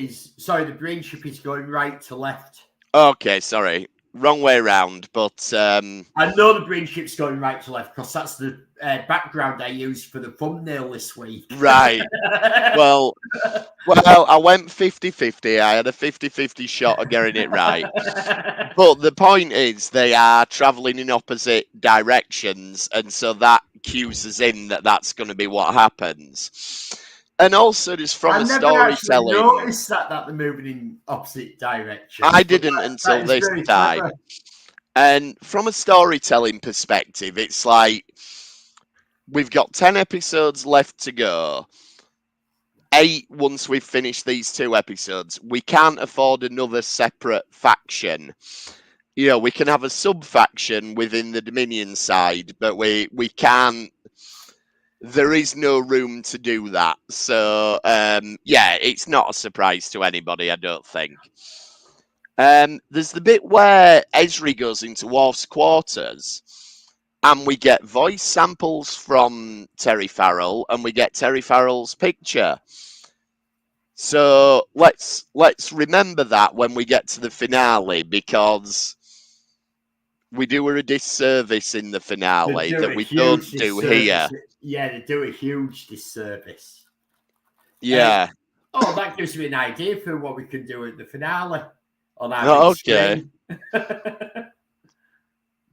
is going right to left. Okay, sorry. Wrong way around, but... I know the Breen ship's going right to left because that's the background I used for the thumbnail this week. Right. Well, I went 50-50. I had a 50-50 shot of getting it right. But the point is they are travelling in opposite directions, and so that cues us in that that's going to be what happens. And also, just from a storytelling... I never noticed that they're moving in opposite directions. I didn't until this time. Clever. And from a storytelling perspective, it's like we've got 10 episodes left to go. 8 once we've finished these 2 episodes. We can't afford another separate faction. You know, we can have a sub-faction within the Dominion side, but we can't. There is no room to do that. So, it's not a surprise to anybody, I don't think. There's the bit where Ezri goes into Worf's quarters, and we get voice samples from Terry Farrell, and we get Terry Farrell's picture. So let's remember that when we get to the finale, because we do her a disservice in the finale that we don't do here. Yeah, they do a huge disservice. Yeah. That gives me an idea for what we can do at the finale on our screen.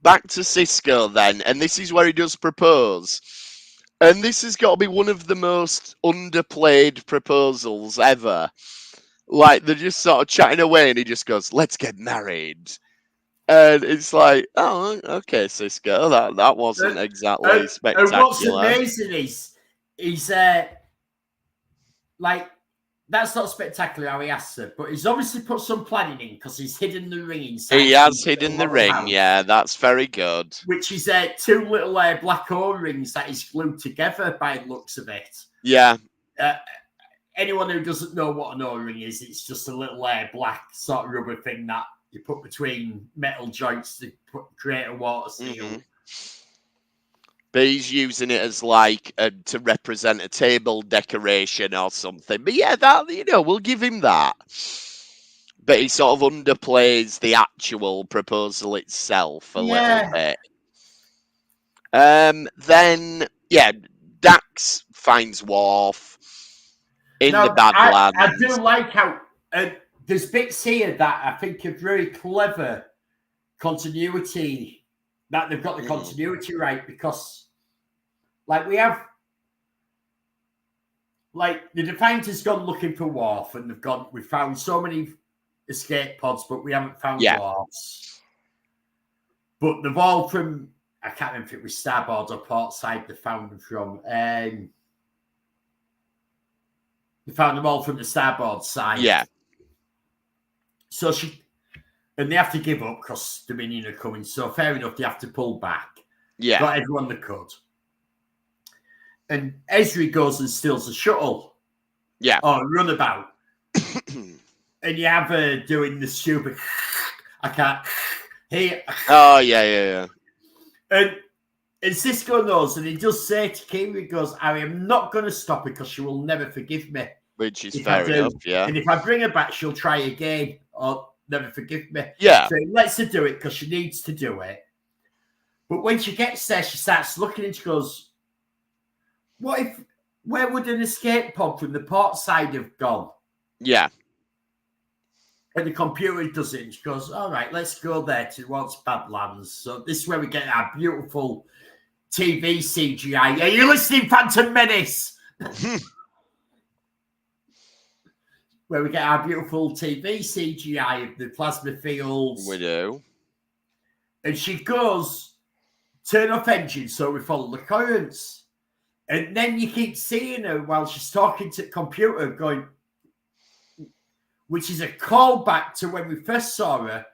Back to Cisco then, and this is where he does propose. And this has got to be one of the most underplayed proposals ever. Like, they're just sort of chatting away, and he just goes, "Let's get married." And it's like, oh, okay, Cisco, that wasn't exactly spectacular. And what's amazing is, like, that's not spectacular how he asks her, but he's obviously put some planning in because he's hidden the ring inside. He has hidden the ring, house, yeah, that's very good. Which is 2 little black O-rings that is glued together by the looks of it. Yeah. Anyone who doesn't know what an O-ring is, it's just a little black sort of rubber thing that you put between metal joints to create a water seal. Mm-hmm. But he's using it as like to represent a table decoration or something. But yeah, that, we'll give him that. But he sort of underplays the actual proposal itself a little bit. Then, Dax finds Worf in the Badlands. I do like how there's bits here that I think are very clever continuity, that they've got the continuity right, because like we have, like the Defiant has gone looking for Worf, and we've found so many escape pods, but we haven't found Worf's. But they've all from, I can't remember if it was starboard or port side they found them from. They found them all from the starboard side. Yeah. So and they have to give up because Dominion are coming. So fair enough, they have to pull back. Yeah. Got everyone they could. And Ezri goes and steals a shuttle. Yeah. Or a runabout. And you have her doing the stupid, I can't hear. Oh, yeah. And Cisco knows, and he does say to Kira, he goes, I am not going to stop her because she will never forgive me. Which is fair enough, yeah. And if I bring her back, she'll try again or never forgive me. Yeah. So he lets her do it because she needs to do it. But when she gets there, she starts looking and she goes, where would an escape pod from the port side have gone? Yeah. And the computer does it. And she goes, all right, let's go there towards Badlands. So this is where we get our beautiful TV CGI. Are you listening, Phantom Menace? Where we get our beautiful TV CGI of the plasma fields. We do. And she goes, turn off engine so we follow the currents. And then you keep seeing her while she's talking to the computer going, which is a callback to when we first saw her,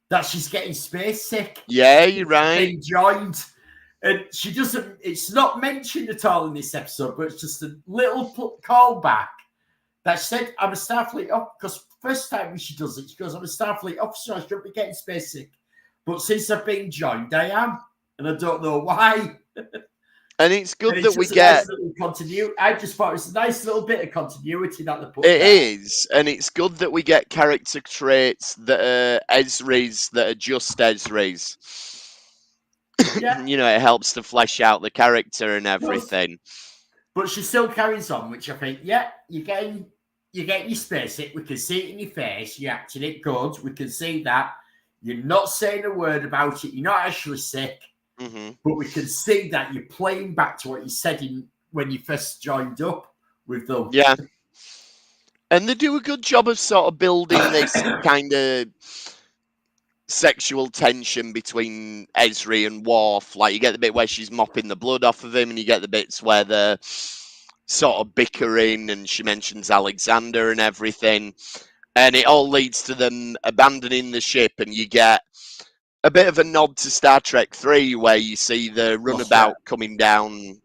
that she's getting space sick. Yeah, you're right. Being joined. And she doesn't, it's not mentioned at all in this episode, but it's just a little callback that said, I'm a Starfleet officer, because first time she does it, she goes, I'm a Starfleet officer, I shouldn't be getting space sick. But since I've been joined, I am. And I don't know why. And it's good that we get continuity. I just thought it was a nice little bit of continuity that they put. It is, and it's good that we get character traits that are Ezri's, that are just Ezri's. Yeah. It helps to flesh out the character and everything. But she still carries on, which I think, you're getting your space sick. We can see it in your face. You're acting it good. We can see that. You're not saying a word about it. You're not actually sick. Mm-hmm. But we can see that you're playing back to what you said when you first joined up with them. Yeah. And they do a good job of sort of building this kind of sexual tension between Ezri and Worf. Like, you get the bit where she's mopping the blood off of him, and you get the bits where they're sort of bickering, and she mentions Alexander and everything. And it all leads to them abandoning the ship, and you get a bit of a nod to Star Trek 3, where you see the runabout coming down.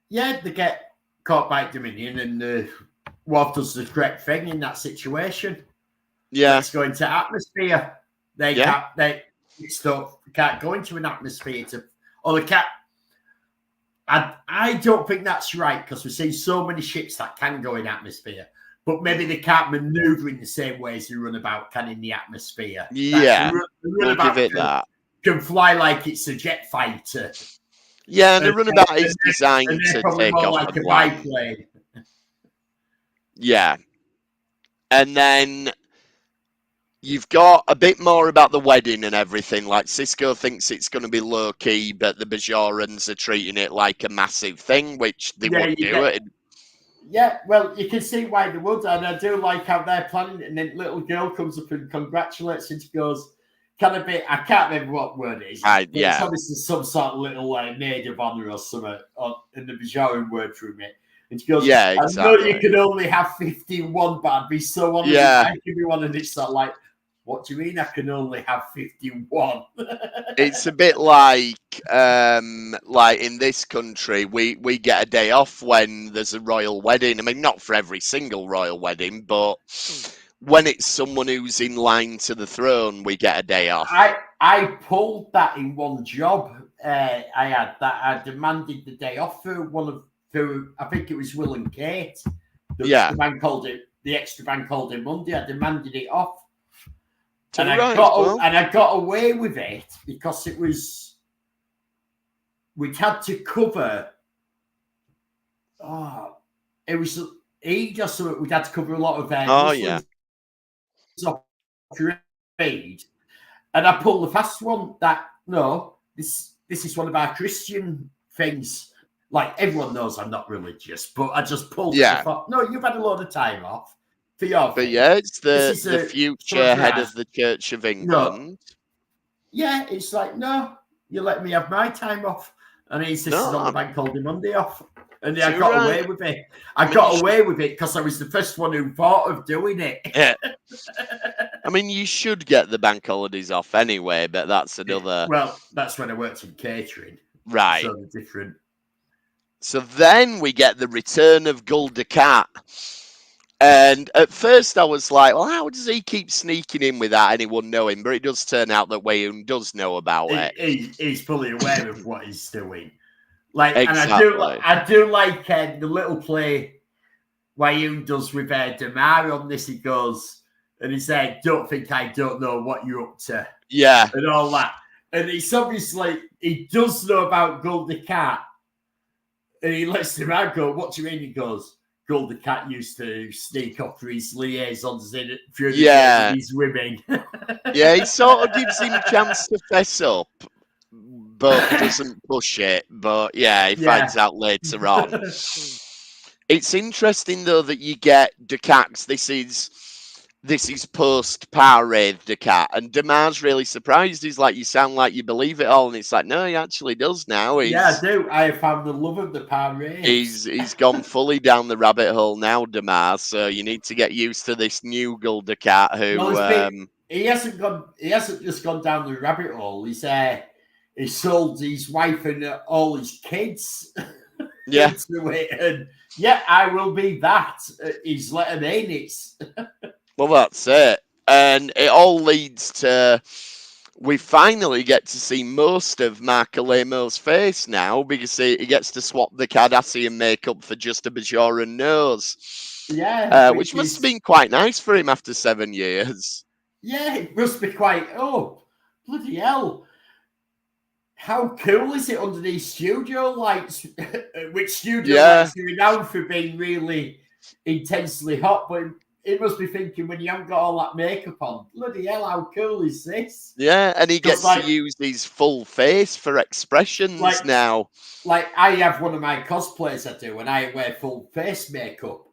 Yeah, they get caught by Dominion, and Worf does the correct thing in that situation. Yeah, let's go into atmosphere. They can't go into an atmosphere they can't. I don't think that's right, because we've seen so many ships that can go in atmosphere. but maybe they can't maneuver in the same way as the runabout can in the atmosphere. Yeah, the runabout we'll give it that. Can fly like it's a jet fighter. Yeah, the runabout is designed to take off like and a biplane. Yeah. And then you've got a bit more about the wedding and everything. Like, Sisko thinks it's going to be low-key, but the Bajorans are treating it like a massive thing, which they would do it. Yeah, well, you can see why they would, and I do like how they're planning it, and then little girl comes up and congratulates and she goes, I can't remember what word it is. It's obviously some sort of little maid of honor or something, in the Bajoran word from it. And she goes, yeah, exactly. I know you can only have 51, but I'd be so honored if I could be one. And it's not like, what do you mean I can only have 51? It's a bit like in this country, we get a day off when there's a royal wedding. I mean, not for every single royal wedding, but when it's someone who's in line to the throne, we get a day off. I pulled that in one job. I demanded the day off for I think it was Will and Kate. The extra bank holiday Monday. I demanded it off. And I got away with it because we'd had to cover. It was we'd had to cover a lot of and I pulled the fast one this is one of our Christian things. Like, everyone knows I'm not religious, but I just pulled it. I thought, no, you've had a lot of time off for your thing. But it's the future head of the Church of England. Yeah, it's like, no, you let me have my time off. And he insisted on the bank holiday Monday off. And I got away with it. I got away with it because I was the first one who thought of doing it. Yeah. I mean, you should get the bank holidays off anyway, but that's another... Well, that's when I worked in catering. Right. So they're different. So then we get the return of Gul Dukat. And at first I was like, well, how does he keep sneaking in without anyone knowing? But it does turn out that Weyoun does know about it. He's fully aware of what he's doing. Like, exactly. And I do like the little play Weyoun does with Damar on this. He goes, and he said, don't think I don't know what you're up to. Yeah. And all that. And it's obviously, he does know about Gul Dukat. And he lets him out go, what do you mean? He goes, Gul Dukat used to sneak off for his liaisons through the his women. Yeah, he sort of gives him a chance to fess up, but doesn't push it. But he finds out later on. It's interesting, though, that you get Dukat. This is post-Power-Wraith Dukat. And Damar's really surprised. He's like, you sound like you believe it all. And it's like, no, he actually does now. I do. I have found the love of the Power-Wraith. He's gone fully down the rabbit hole now, Damar. So you need to get used to this new Gul Dukat who... he hasn't just gone down the rabbit hole. He sold his wife and all his kids into it. And I will be that. He's let him in. Well, that's it. And it all leads to... We finally get to see most of Marc Alaimo's face now because he gets to swap the Cardassian makeup for just a Bajoran nose. Yeah. Which must have been quite nice for him after 7 years. Yeah, it must be quite... Oh, bloody hell. How cool is it under these studio lights? Which studio lights are renowned for being really intensely hot, but... He must be thinking when you haven't got all that makeup on, bloody hell, how cool is this? Yeah, and he gets to use his full face for expressions now. Like, I have one of my cosplays I do, and I wear full face makeup.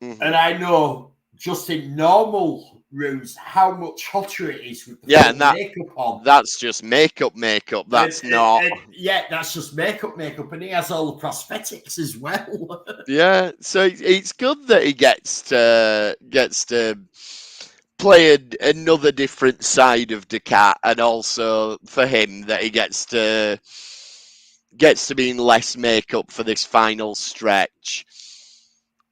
Mm-hmm. And I know, just in normal rooms, how much hotter it is with the full makeup on. That's just makeup. That's not... that's just makeup. And he has all the prosthetics as well. Yeah, so it's good that he gets to play another different side of Dukat, and also for him that he gets to be in less makeup for this final stretch.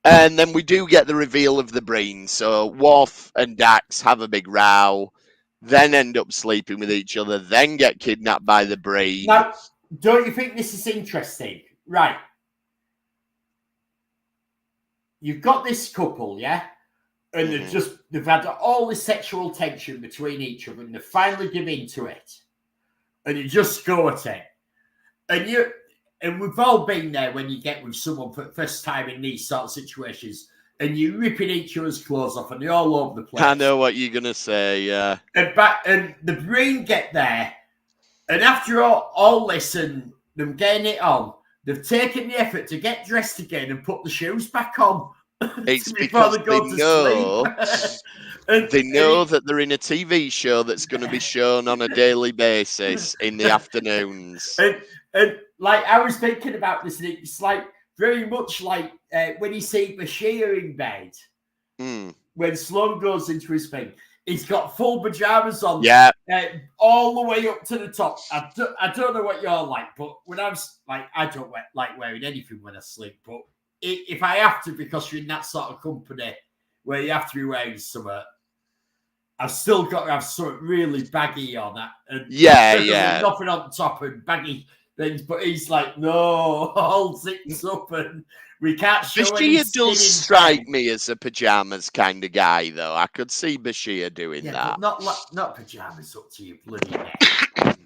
And then we do get the reveal of the Breen. So Worf and Dax have a big row, then end up sleeping with each other, then get kidnapped by the Breen. Now, don't you think this is interesting? Right. you've got this couple, yeah? And they've had all this sexual tension between each other, and they finally give in to it. And you just go at it. And we've all been there when you get with someone for the first time in these sort of situations, and you're ripping each other's clothes off, and they're all over the place. I know what you're going to say, yeah. And the Breen get there, and after all this and them getting it on, they've taken the effort to get dressed again and put the shoes back on. It's because they know they know that they're in a TV show that's going to be shown on a daily basis in the afternoons. And like I was thinking about this, and it's like very much like when you see Bashir in bed, when Sloan goes into his thing, he's got full pajamas on, all the way up to the top. I don't know what you're like, but when I'm like, I don't like wearing anything when I sleep, but if I have to, because you're in that sort of company where you have to be wearing something, I've still got to have something really baggy on that. And nothing on top and baggy things. But he's like, no, all zips up and we can't show any Bashir does strike me as a pajamas kind of guy, though. I could see Bashir doing that. Not pajamas up to you, bloody neck.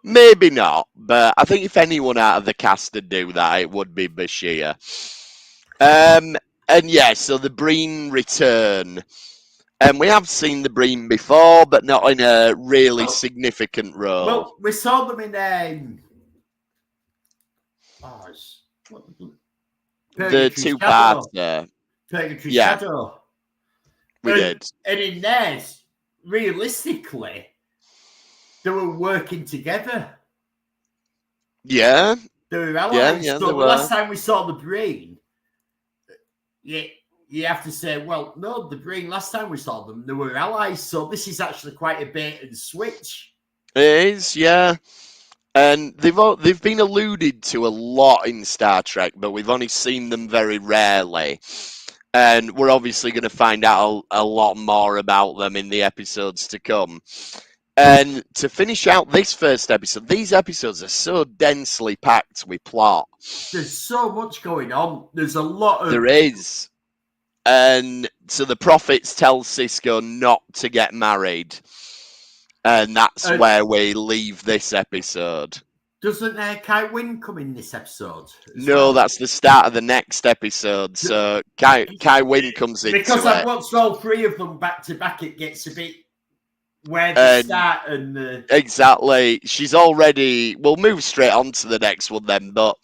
Maybe not, but I think if anyone out of the cast would do that, it would be Bashir. And so the Breen return. And we have seen the Breen before, but not in a really significant role. Well, we saw them in the two-part there. Purgatory Shadow. We did. And in theirs, realistically, they were working together. Yeah. They were allies. Yeah, so the last time we saw the Breen, you have to say, well, no, the Breen, last time we saw them, they were allies. So this is actually quite a bait and switch. It is, yeah. And they've been alluded to a lot in Star Trek, but we've only seen them very rarely. And we're obviously going to find out a lot more about them in the episodes to come. And to finish out this first episode, these episodes are so densely packed with plot. There's so much going on. There's a lot of... There is. And so the prophets tell Cisco not to get married. And that's where we leave this episode. Doesn't Kai Wynn come in this episode? No, that's the start of the next episode. So Kai Wynn comes into it. Because I've watched all three of them back to back, it gets a bit... Where to start and exactly. She's already. We'll move straight on to the next one then, but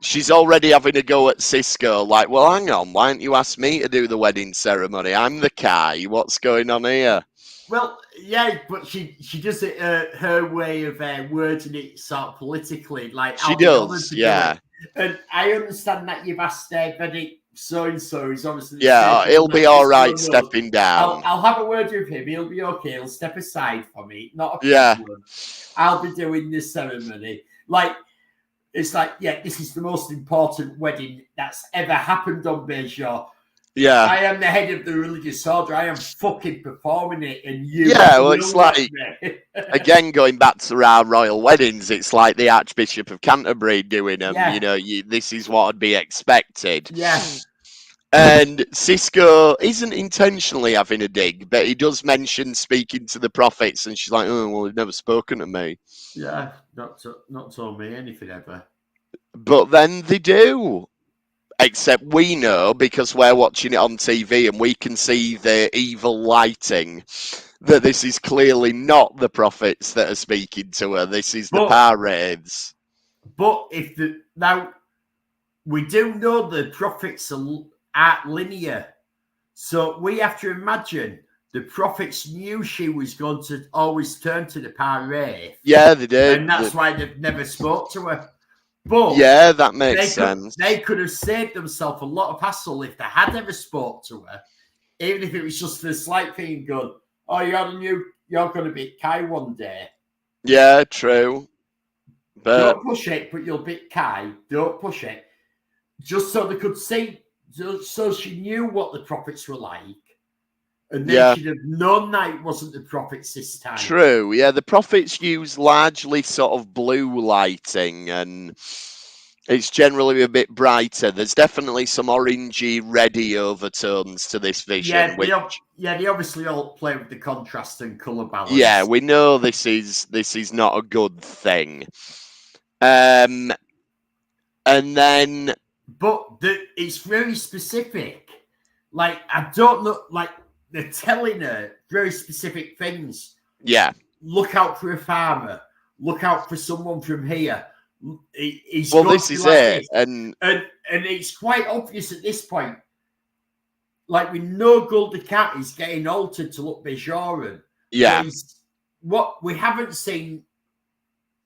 she's already having a go at Cisco. Like, well, hang on, why don't you ask me to do the wedding ceremony? I'm the Kai. What's going on here? Well, yeah, but she does it her way of wording it sort of politically. Like she does, yeah. And I understand that you've asked Benedict so-and-so is obviously... Yeah, he'll be all right stepping down. I'll have a word with him. He'll be okay. He'll step aside for me. Not a problem. I'll be doing this ceremony. Like, it's like, this is the most important wedding that's ever happened on Bajor. Yeah. I am the head of the religious order. I am fucking performing it, and you... Yeah, well, it's like... Again, going back to our royal weddings, it's like the Archbishop of Canterbury doing them. Yeah. You know, this is what would be expected. Yeah. And Cisco isn't intentionally having a dig, but he does mention speaking to the prophets, and she's like, oh, well, he's never spoken to me. Yeah, not told me anything ever. But then they do. Except we know, because we're watching it on TV and we can see the evil lighting, that this is clearly not the prophets that are speaking to her. This is the Parades. But now we do know the prophets aren't linear, so we have to imagine the prophets knew she was going to always turn to the Parade. Yeah, they did, and that's why they've never spoke to her. But yeah, that makes sense. They could have saved themselves a lot of hassle if they had ever spoke to her, even if it was just a slight thing going, oh, you're going to be Kai one day. Yeah, true. But don't push it, but you'll be Kai. Don't push it. Just so they could see, so she knew what the prophets were like. And then she'd have known that it wasn't the prophets this time. True, yeah. The prophets use largely sort of blue lighting, and It's generally a bit brighter. There's definitely some orangey, reddy overtones to this vision. They obviously all play with the contrast and colour balance. Yeah, we know this is not a good thing. And then, but it's very specific. Like, I don't know. Like, they're telling her very specific things. Yeah. Look out for a farmer. Look out for someone from here. This is it, and it's quite obvious at this point. Like, we know Gul Dukat is getting altered to look Bajoran. Yeah. What we haven't seen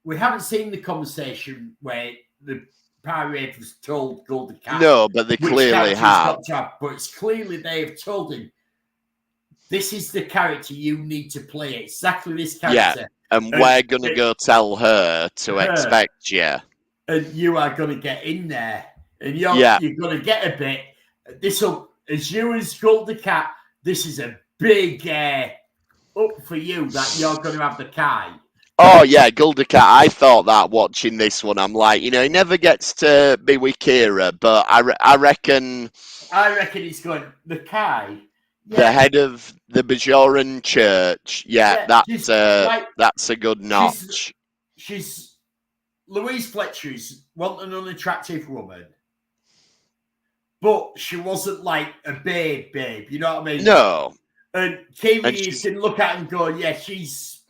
the conversation where the pirate was told Gul Dukat. No, but they clearly have. But it's clearly they have told him, this is the character you need to play. Exactly this character. Yeah. And we're going to go tell her to expect you. And you are going to get in there. And you're going to get a bit. As you and Gul Dukat, this is a big up for you that you're going to have the Kai. Oh, yeah, Gul Dukat. I thought that watching this one. I'm like, he never gets to be with Kira, but I reckon... he's going, the Kai... Yeah. The head of the Bajoran church. Yeah, that's a good notch. She's Louise Fletcher's wasn't an unattractive woman, but she wasn't like a babe. You know what I mean? No. And Kimi, you can look at and go, yeah, she's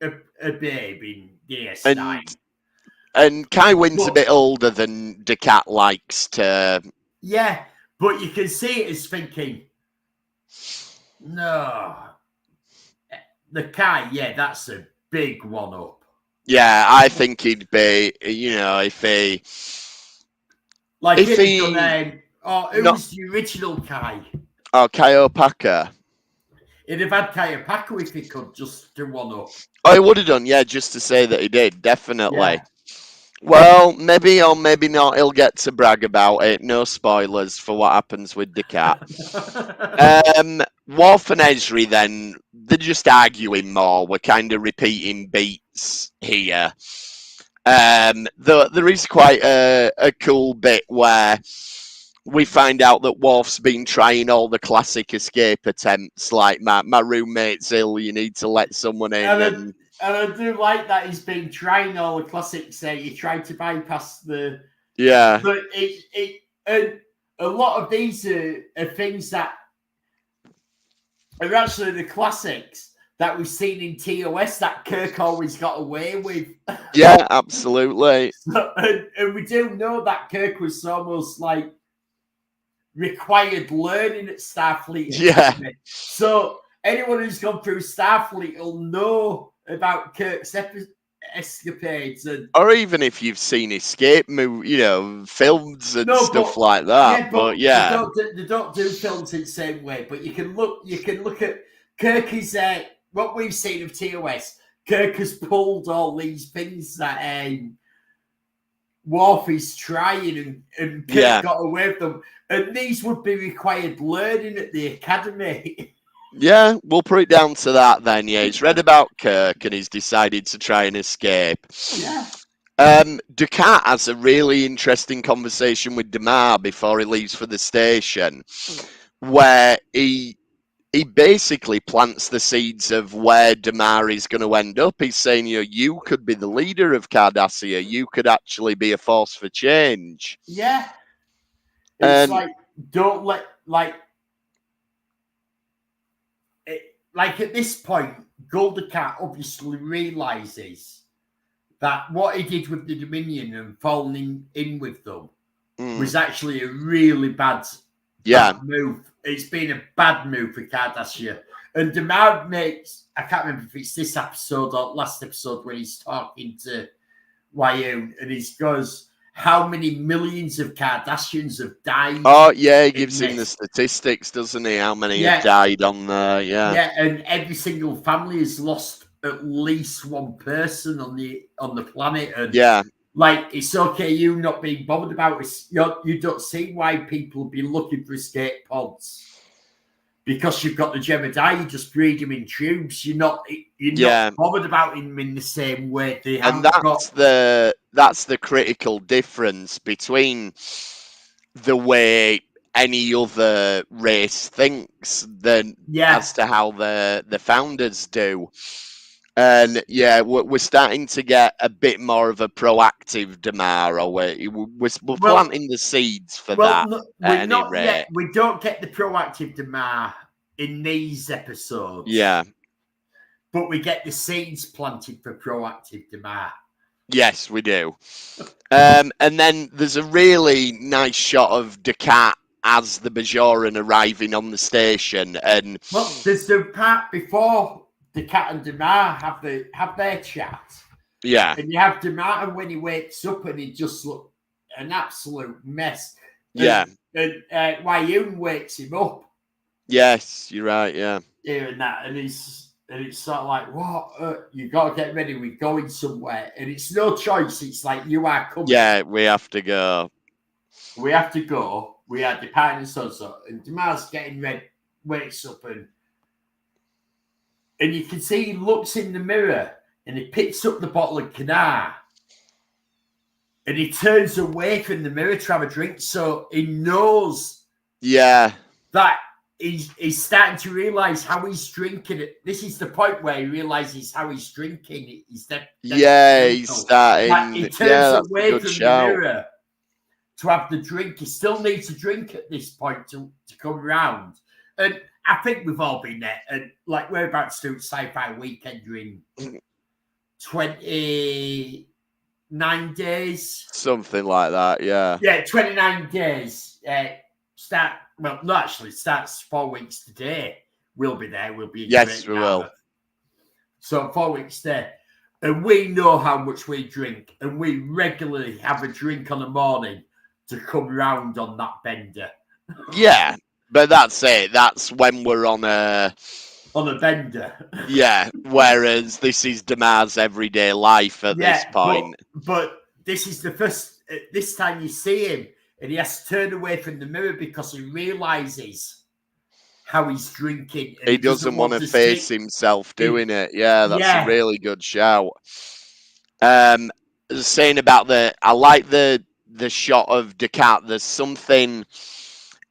a babe in DS9. And Kai Wynn's a bit older than Dukat likes to. Yeah, but you can see it as thinking. No. The Kai, that's a big one up. Yeah, I think he'd be, if he... Like, if he... who was the original Kai? Oh, Kai Opaka. He'd have had Kai Opaka if he could just do one up. Oh, he would have done, just to say that he did, definitely. Yeah. Well, maybe or maybe not, he'll get to brag about it. No spoilers for what happens with Dukat. Worf and Ezri, then, they're just arguing more. We're kind of repeating beats here. Though there is quite a cool bit where we find out that Worf's been trying all the classic escape attempts, like, my roommate's ill, you need to let someone in. And I do like that he's been trying all the classics. You try to bypass the... Yeah. But and a lot of these are things that are actually the classics that we've seen in TOS that Kirk always got away with. Yeah, absolutely. And we do know that Kirk was almost like required learning at Starfleet. Yeah. So anyone who's gone through Starfleet will know about Kirk's escapades, or even if you've seen escape films and stuff like that. They don't do films in the same way. But you can look at Kirk is what we've seen of TOS. Kirk has pulled all these things that Worf is trying, and Kirk got away with them. And these would be required learning at the academy. Yeah, we'll put it down to that then. Yeah, he's read about Kirk and he's decided to try and escape. Yeah. Dukat has a really interesting conversation with Damar before he leaves for the station, where he basically plants the seeds of where Damar is going to end up. He's saying, you could be the leader of Cardassia. You could actually be a force for change. Yeah. It's don't let, at this point, Gul Dukat obviously realizes that what he did with the Dominion and falling in with them was actually a really bad move. It's been a bad move for Cardassia. And Damar makes, I can't remember if it's this episode or last episode when he's talking to Wayun and he goes, how many millions of Cardassians have died? Oh, yeah, he gives him the statistics, doesn't he? How many have died on there, Yeah, and every single family has lost at least one person on the planet. And it's okay you not being bothered about it. You don't see why people be looking for escape pods. Because you've got the Jem'Hadar, you just breed them in tubes. You're not bothered about them in the same way they have. And that's that's the critical difference between the way any other race thinks than as to how the founders do. And we're starting to get a bit more of a proactive Damar, we're planting the seeds for that. We don't get the proactive Damar in these episodes. Yeah. But we get the seeds planted for proactive Damar. Yes, we do. And then there's a really nice shot of Descartes as the Bajoran arriving on the station. And there's the part before Descartes and Damar have their chat. Yeah. And you have Damar when he wakes up and he just looks an absolute mess. Yeah. And Wayun wakes him up. Yes, you're right, yeah. Hearing that, and it's sort of like, what? You got to get ready. We're going somewhere. And it's no choice. It's like, you are coming. Yeah, we have to go. We have to go. We are departing so. And Damar's getting ready, wakes up, and you can see he looks in the mirror, and he picks up the bottle of Canar. And he turns away from the mirror to have a drink. So he knows that he's starting to realise how he's drinking it. This is the point where he realises how he's drinking. He's starting. Like he turns away from the mirror to have the drink. He still needs a drink at this point to come round. And I think we've all been there. And like we're about to do Sci-Fi Weekend in 29 days. Something like that, yeah. Yeah, 29 days. Starts 4 weeks today. We'll be there. We'll be in Yes, we will. So 4 weeks there. And we know how much we drink. And we regularly have a drink on the morning to come round on that bender. Yeah, but that's it. That's when we're on a bender. Yeah, whereas this is Damar's everyday life at this point. But this is the first, this time you see him, and he has to turn away from the mirror because he realises how he's drinking. He doesn't want to face himself doing it. Yeah, that's a really good shout. Saying about I like the shot of Descartes. There's something,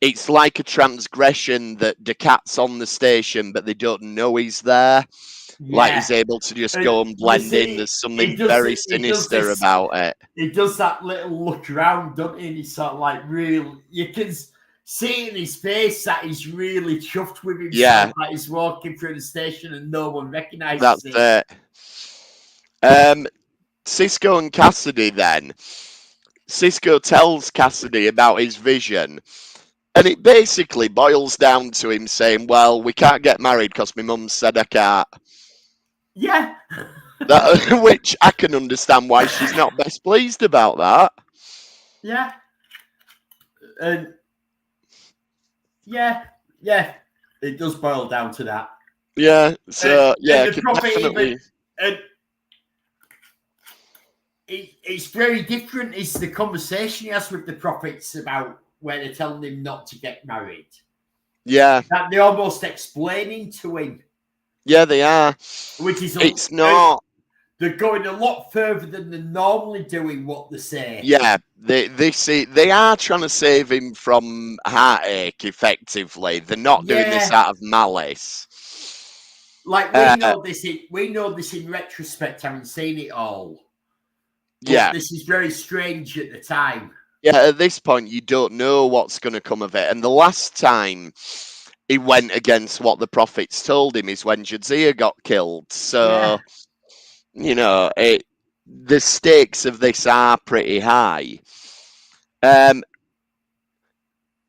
it's like a transgression that Descartes' on the station, but they don't know he's there. Yeah. Like he's able to just go and blend in. There's something very sinister about it. He does that little look around, doesn't he? And he's sort of like you can see in his face that he's really chuffed with himself. Yeah. That he's walking through the station and no one recognises him. That's it. Sisko and Cassidy then. Sisko tells Cassidy about his vision. And it basically boils down to him saying, well, we can't get married because my mum said I can't. Yeah. Which I can understand why she's not best pleased about that. Yeah. And yeah, it does boil down to that. Yeah, so and the prophet definitely. It's very different. It's the conversation he has with the prophets about where they're telling him not to get married. Yeah. That they're almost explaining to him. Yeah, they are. Which is it's not. They're going a lot further than they're normally doing what they say. Yeah, they are trying to save him from heartache. Effectively, they're not doing this out of malice. Like we know this in retrospect, having seen it all. But this is very strange at the time. Yeah, at this point, you don't know what's going to come of it. And the last time he went against what the prophets told him is when Jadzia got killed. So, you know, the stakes of this are pretty high.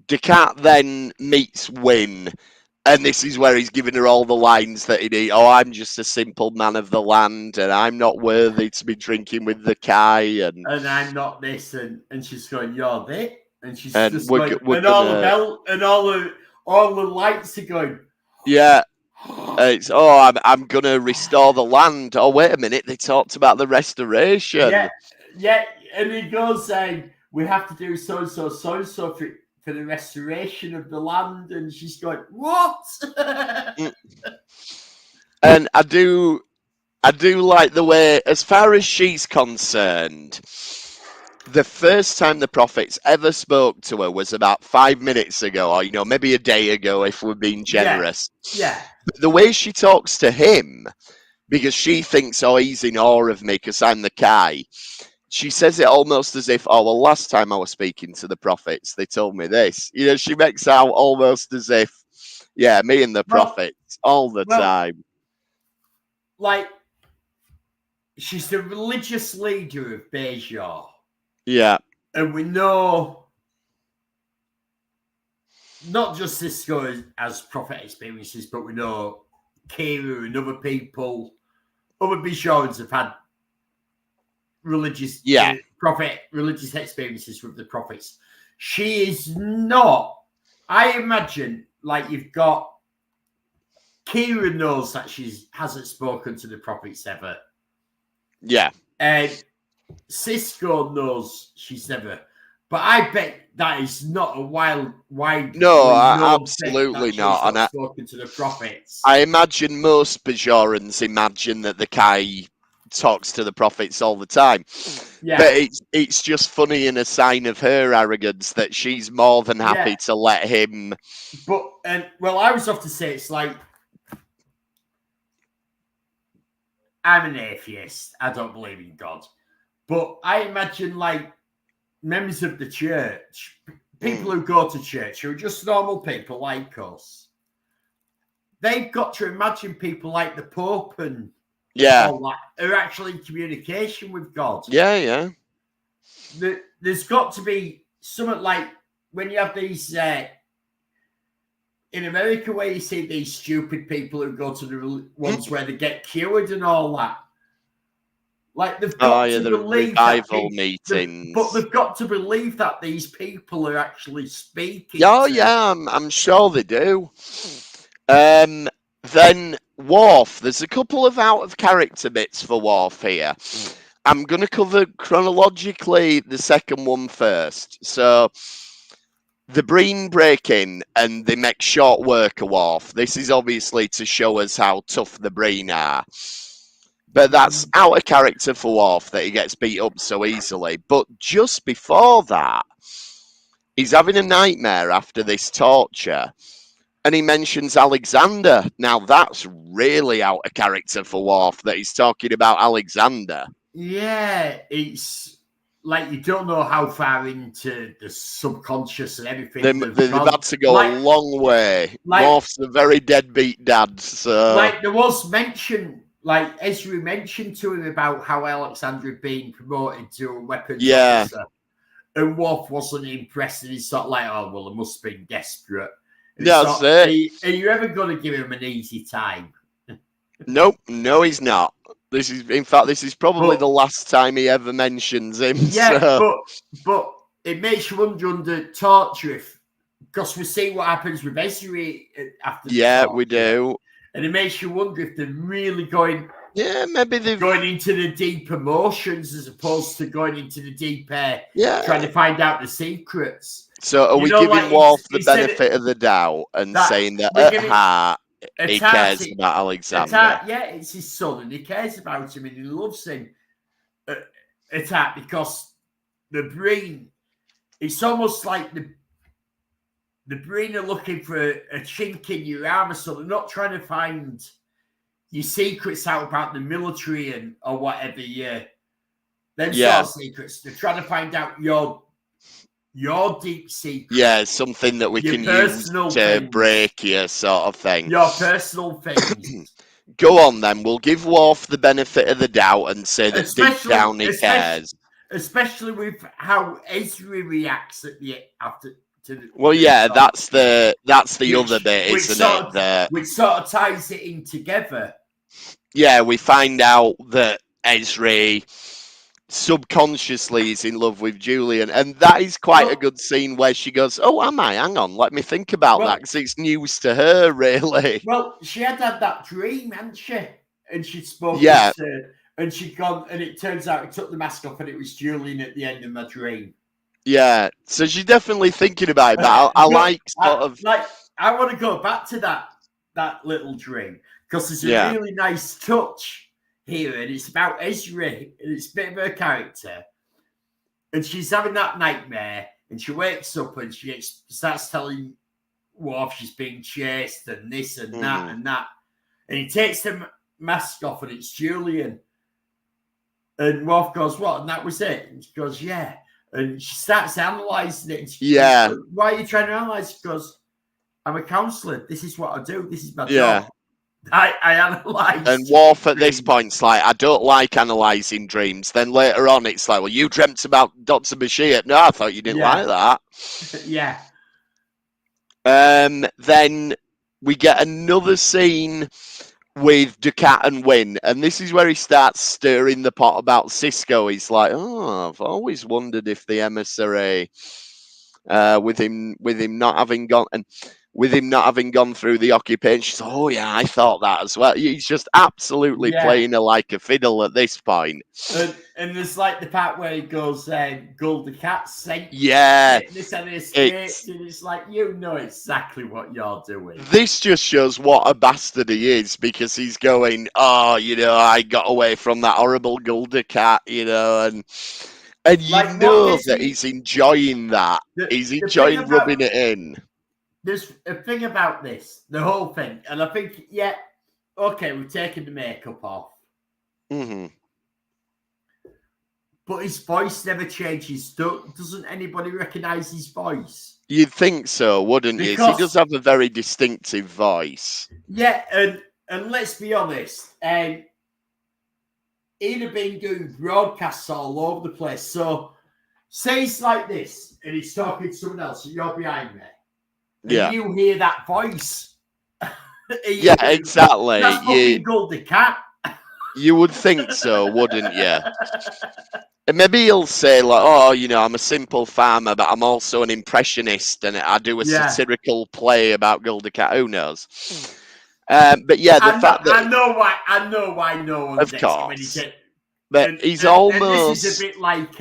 Descartes then meets Wynne. And this is where he's giving her all the lines that he needs. Oh, I'm just a simple man of the land, and I'm not worthy to be drinking with the Kai. And I'm not this, and she's going, you're this, and she's just going, and all the lights are going. Yeah, it's I'm gonna restore the land. Oh, wait a minute, they talked about the restoration. Yeah, and he goes saying we have to do so and so for the restoration of the land, and she's going, what? And I do I do like the way, as far as she's concerned, the first time the prophets ever spoke to her was about 5 minutes ago, or maybe a day ago if we're being generous. Yeah. But the way she talks to him, because she thinks, oh, he's in awe of me because I'm the Kai. She says it almost as if, oh, well, last time I was speaking to the prophets, they told me this. She makes out almost as if, yeah, me and the prophets all the time. Like, she's the religious leader of Voyager. Yeah. And we know not just Cisco as prophet experiences, but we know Kira and other people, other Bajorans have had religious experiences with the prophets. She is not. I imagine, like, you've got Kira knows that she hasn't spoken to the prophets ever. Yeah. And Cisco knows she's never. But I bet that is not a wide. No, absolutely not. And spoken to the prophets. I imagine most Bajorans imagine that the Kai talks to the prophets all the time. Yeah. But it's just funny in a sign of her arrogance that she's more than happy to let him. But I was off to say it's like, I'm an atheist. I don't believe in God. But I imagine, like, members of the church, people who go to church, who are just normal people like us, they've got to imagine people like the Pope and all that are actually in communication with God. Yeah. There's got to be something like when you have these in America where you see these stupid people who go to the ones where they get cured and all that. Like, they've got to believe revival meetings. But they've got to believe that these people are actually speaking. Oh, yeah, I'm sure they do. Then Worf, there's a couple of out-of-character bits for Worf here. I'm going to cover chronologically the second one first. So, the Breen break in and they make short work of Worf. This is obviously to show us how tough the Breen are. But that's out of character for Worf that he gets beat up so easily. But just before that, he's having a nightmare after this torture. And he mentions Alexander. Now, that's really out of character for Worf that he's talking about Alexander. Yeah, it's like you don't know how far into the subconscious and everything. They've had to go a long way. Worf's a very deadbeat dad. So. Like, there was mention... Like, Ezra mentioned to him about how Alexander had been promoted to a weapons officer. And Worf wasn't impressed. And he's sort of like, oh, well, it must have been desperate. And that's it. Are you ever going to give him an easy time? Nope. No, he's not. This is probably the last time he ever mentions him. Yeah, so. but it makes you wonder under torture because we see what happens with Ezra after the torture. We do. And it makes you wonder if they're really going... Yeah, maybe they're... Going into the deep emotions as opposed to going into the deep air, trying to find out the secrets. So are we giving Worf the benefit of the doubt and saying that at heart he cares about Alexander? It's his son and he cares about him and he loves him at heart because the Breen, it's almost like the Breen are looking for a chink in your armor, so they're not trying to find your secrets out about the military or whatever. Them sort of secrets. They're trying to find out your deep secrets. Yeah, something that we can use to break you, sort of thing. Your personal things. Go on then. We'll give Worf the benefit of the doubt and say that deep down he cares. Especially with how Ezra reacts after. That's the other bit, isn't it? Which sort of ties it in together. Yeah, we find out that Ezra subconsciously is in love with Julian, and that is quite a good scene where she goes, "Oh, am I? Hang on, let me think about that," because it's news to her, really. Well, she had that dream, hadn't she? And she'd spoken and she'd gone, and it turns out it took the mask off, and it was Julian at the end of my dream. Yeah, so she's definitely thinking about it, but I want to go back to that little dream because it's a really nice touch here, and it's about Ezra, and it's a bit of her character. And she's having that nightmare, and she wakes up and she starts telling Worf she's being chased and this and that and that. And he takes the mask off, and it's Julian. And Worf goes, what? And that was it? And she goes, yeah. And she starts analysing it. And she goes, why are you trying to analyse? She goes, I'm a counsellor. This is what I do. This is my job. I analyse. And Worf at this point's like, I don't like analysing dreams. Then later on, it's like, well, you dreamt about Dr. Bashir. No, I thought you didn't like that. Yeah. Then we get another scene with Ducat and Wynn, and this is where he starts stirring the pot about Sisko. He's like, oh, I've always wondered if the emissary, with him not having gone through the occupation. She's like, oh yeah, I thought that as well. He's just absolutely playing her like a fiddle at this point. And there's like the part where he goes, Gul Ducat sent this and escaped, and it's like, you know exactly what you're doing. This just shows what a bastard he is, because he's going, oh, I got away from that horrible Gul Ducat, and you like, know that he's enjoying that. He's enjoying rubbing it in. There's a thing about this, the whole thing, and I think, okay, we've taken the makeup off. Mm-hmm. But his voice never changes. Doesn't anybody recognise his voice? You'd think so, wouldn't you? He does have a very distinctive voice. Yeah, and let's be honest, he'd have been doing broadcasts all over the place. So, say it's like this, and he's talking to someone else, and you're behind me. And you hear that voice. Exactly. That's fucking Gul Ducat. You would think so, wouldn't you? And maybe he'll say, like, oh, I'm a simple farmer, but I'm also an impressionist, and I do a satirical play about Gul Ducat. Who knows? But yeah, I know why no one of gets course. It when he's almost. And this is a bit like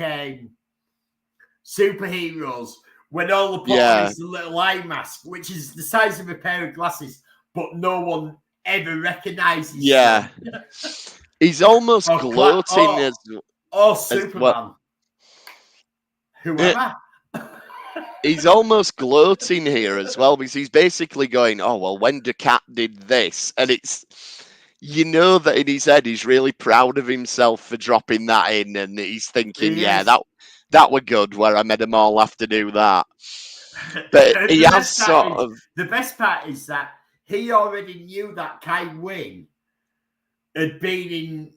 superheroes. When all the put on is a little eye mask, which is the size of a pair of glasses, but no one ever recognises. Yeah. He's almost gloating Superman. Well. Whoever. He's almost gloating here as well, because he's basically going, oh, well, when Ducat did this, and it's, that in his head he's really proud of himself for dropping that in, and he's thinking, that were good, where I made them all have to do that. But he has sort of... The best part is that he already knew that Kai Wing had been in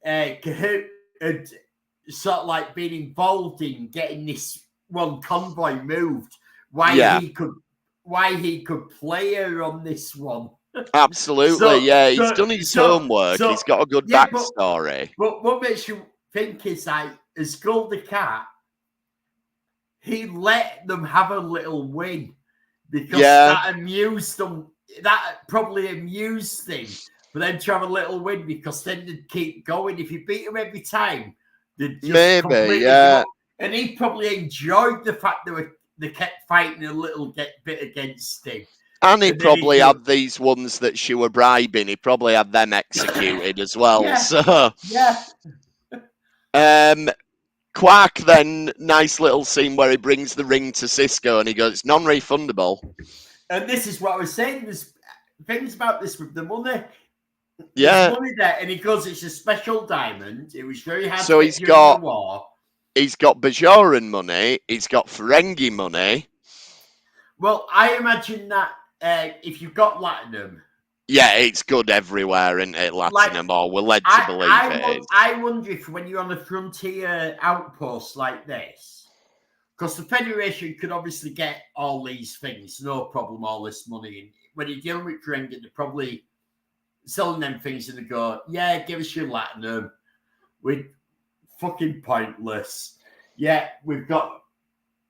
Kahoot, had sort of like been involved in getting this one convoy moved. Why he could play her on this one. Absolutely, he's done his homework. He's got a good backstory. But what makes you think is like, as Gul Ducat, he let them have a little win because that amused them. That probably amused them. But then to have a little win, because then they'd keep going. If you beat them every time, they'd just completely give up. And he probably enjoyed the fact they kept fighting a little bit against him. And he probably had these ones that she were bribing. He probably had them executed as well. Quark then, nice little scene where he brings the ring to Sisko and he goes, it's non-refundable. And this is what I was saying. There's things about this with the money. Yeah. There's money there, and he goes, it's a special diamond. It was very hard to get during the war. He's got Bajoran money. He's got Ferengi money. Well, I imagine that if you've got Latinum... Yeah, it's good everywhere, isn't it, Latinum? Or we're led to believe it is. I wonder if when you're on a frontier outpost like this, because the Federation could obviously get all these things, no problem, all this money. And when you're dealing with Ferengi, they're probably selling them things and they go, yeah, give us your Latinum. We're fucking pointless. Yeah, we've got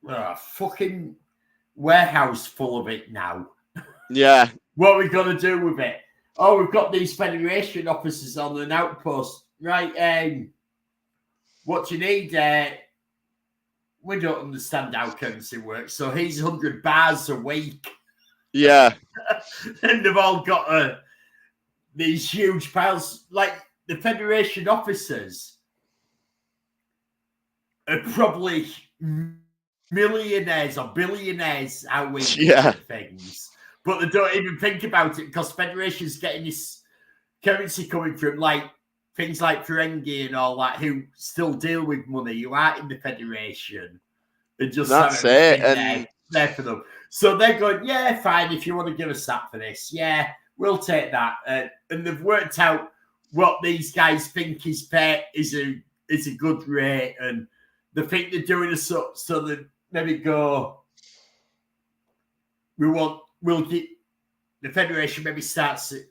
a fucking warehouse full of it now. Yeah. What are we going to do with it? Oh, we've got these Federation officers on an outpost. Right, what do you need? We don't understand how currency works. So here's 100 bars a week. Yeah. And they've all got these huge piles. Like, the Federation officers are probably millionaires or billionaires how we do things, but they don't even think about it because Federation's getting this currency coming from like things like Ferengi and all that, who still deal with money, who aren't in the Federation, and just that's it, and there for them. So they're going, yeah, fine. If you want to give us that for this, yeah, we'll take that. And they've worked out what these guys think is fair is a good rate, and they think they're doing a so they maybe go. We'll get the Federation maybe starts at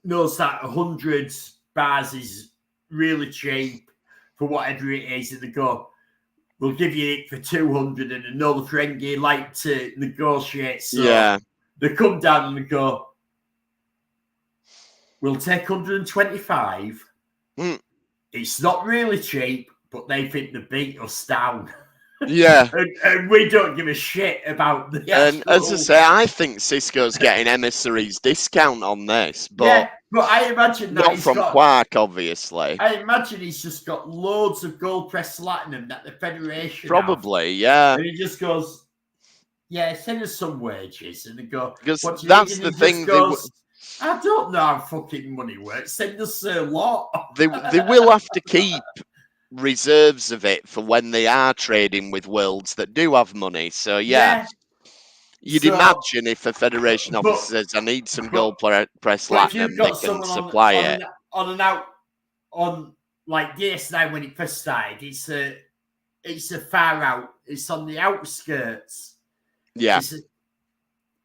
knows that 100 bars is really cheap for whatever it is, and they go, we'll give you it for 200, and another Ferengi like to negotiate. So they come down and they go, we'll take 125. It's not really cheap, but they think they beat us down. Yeah. and we don't give a shit about the And as I say, I think Cisco's getting emissaries discount on this, but I imagine that not from Quark, obviously. I imagine he's just got loads of gold pressed platinum that the Federation probably have. And he just goes, yeah, send us some wages, and they go, because that's the thing. Goes, I don't know how fucking money works. Send us a lot. They will have to keep reserves of it for when they are trading with worlds that do have money. So you'd imagine if a Federation officer says, I need some gold pressed platinum, they can supply it. On like DS9 when it first started, it's a far out, it's on the outskirts. Yeah.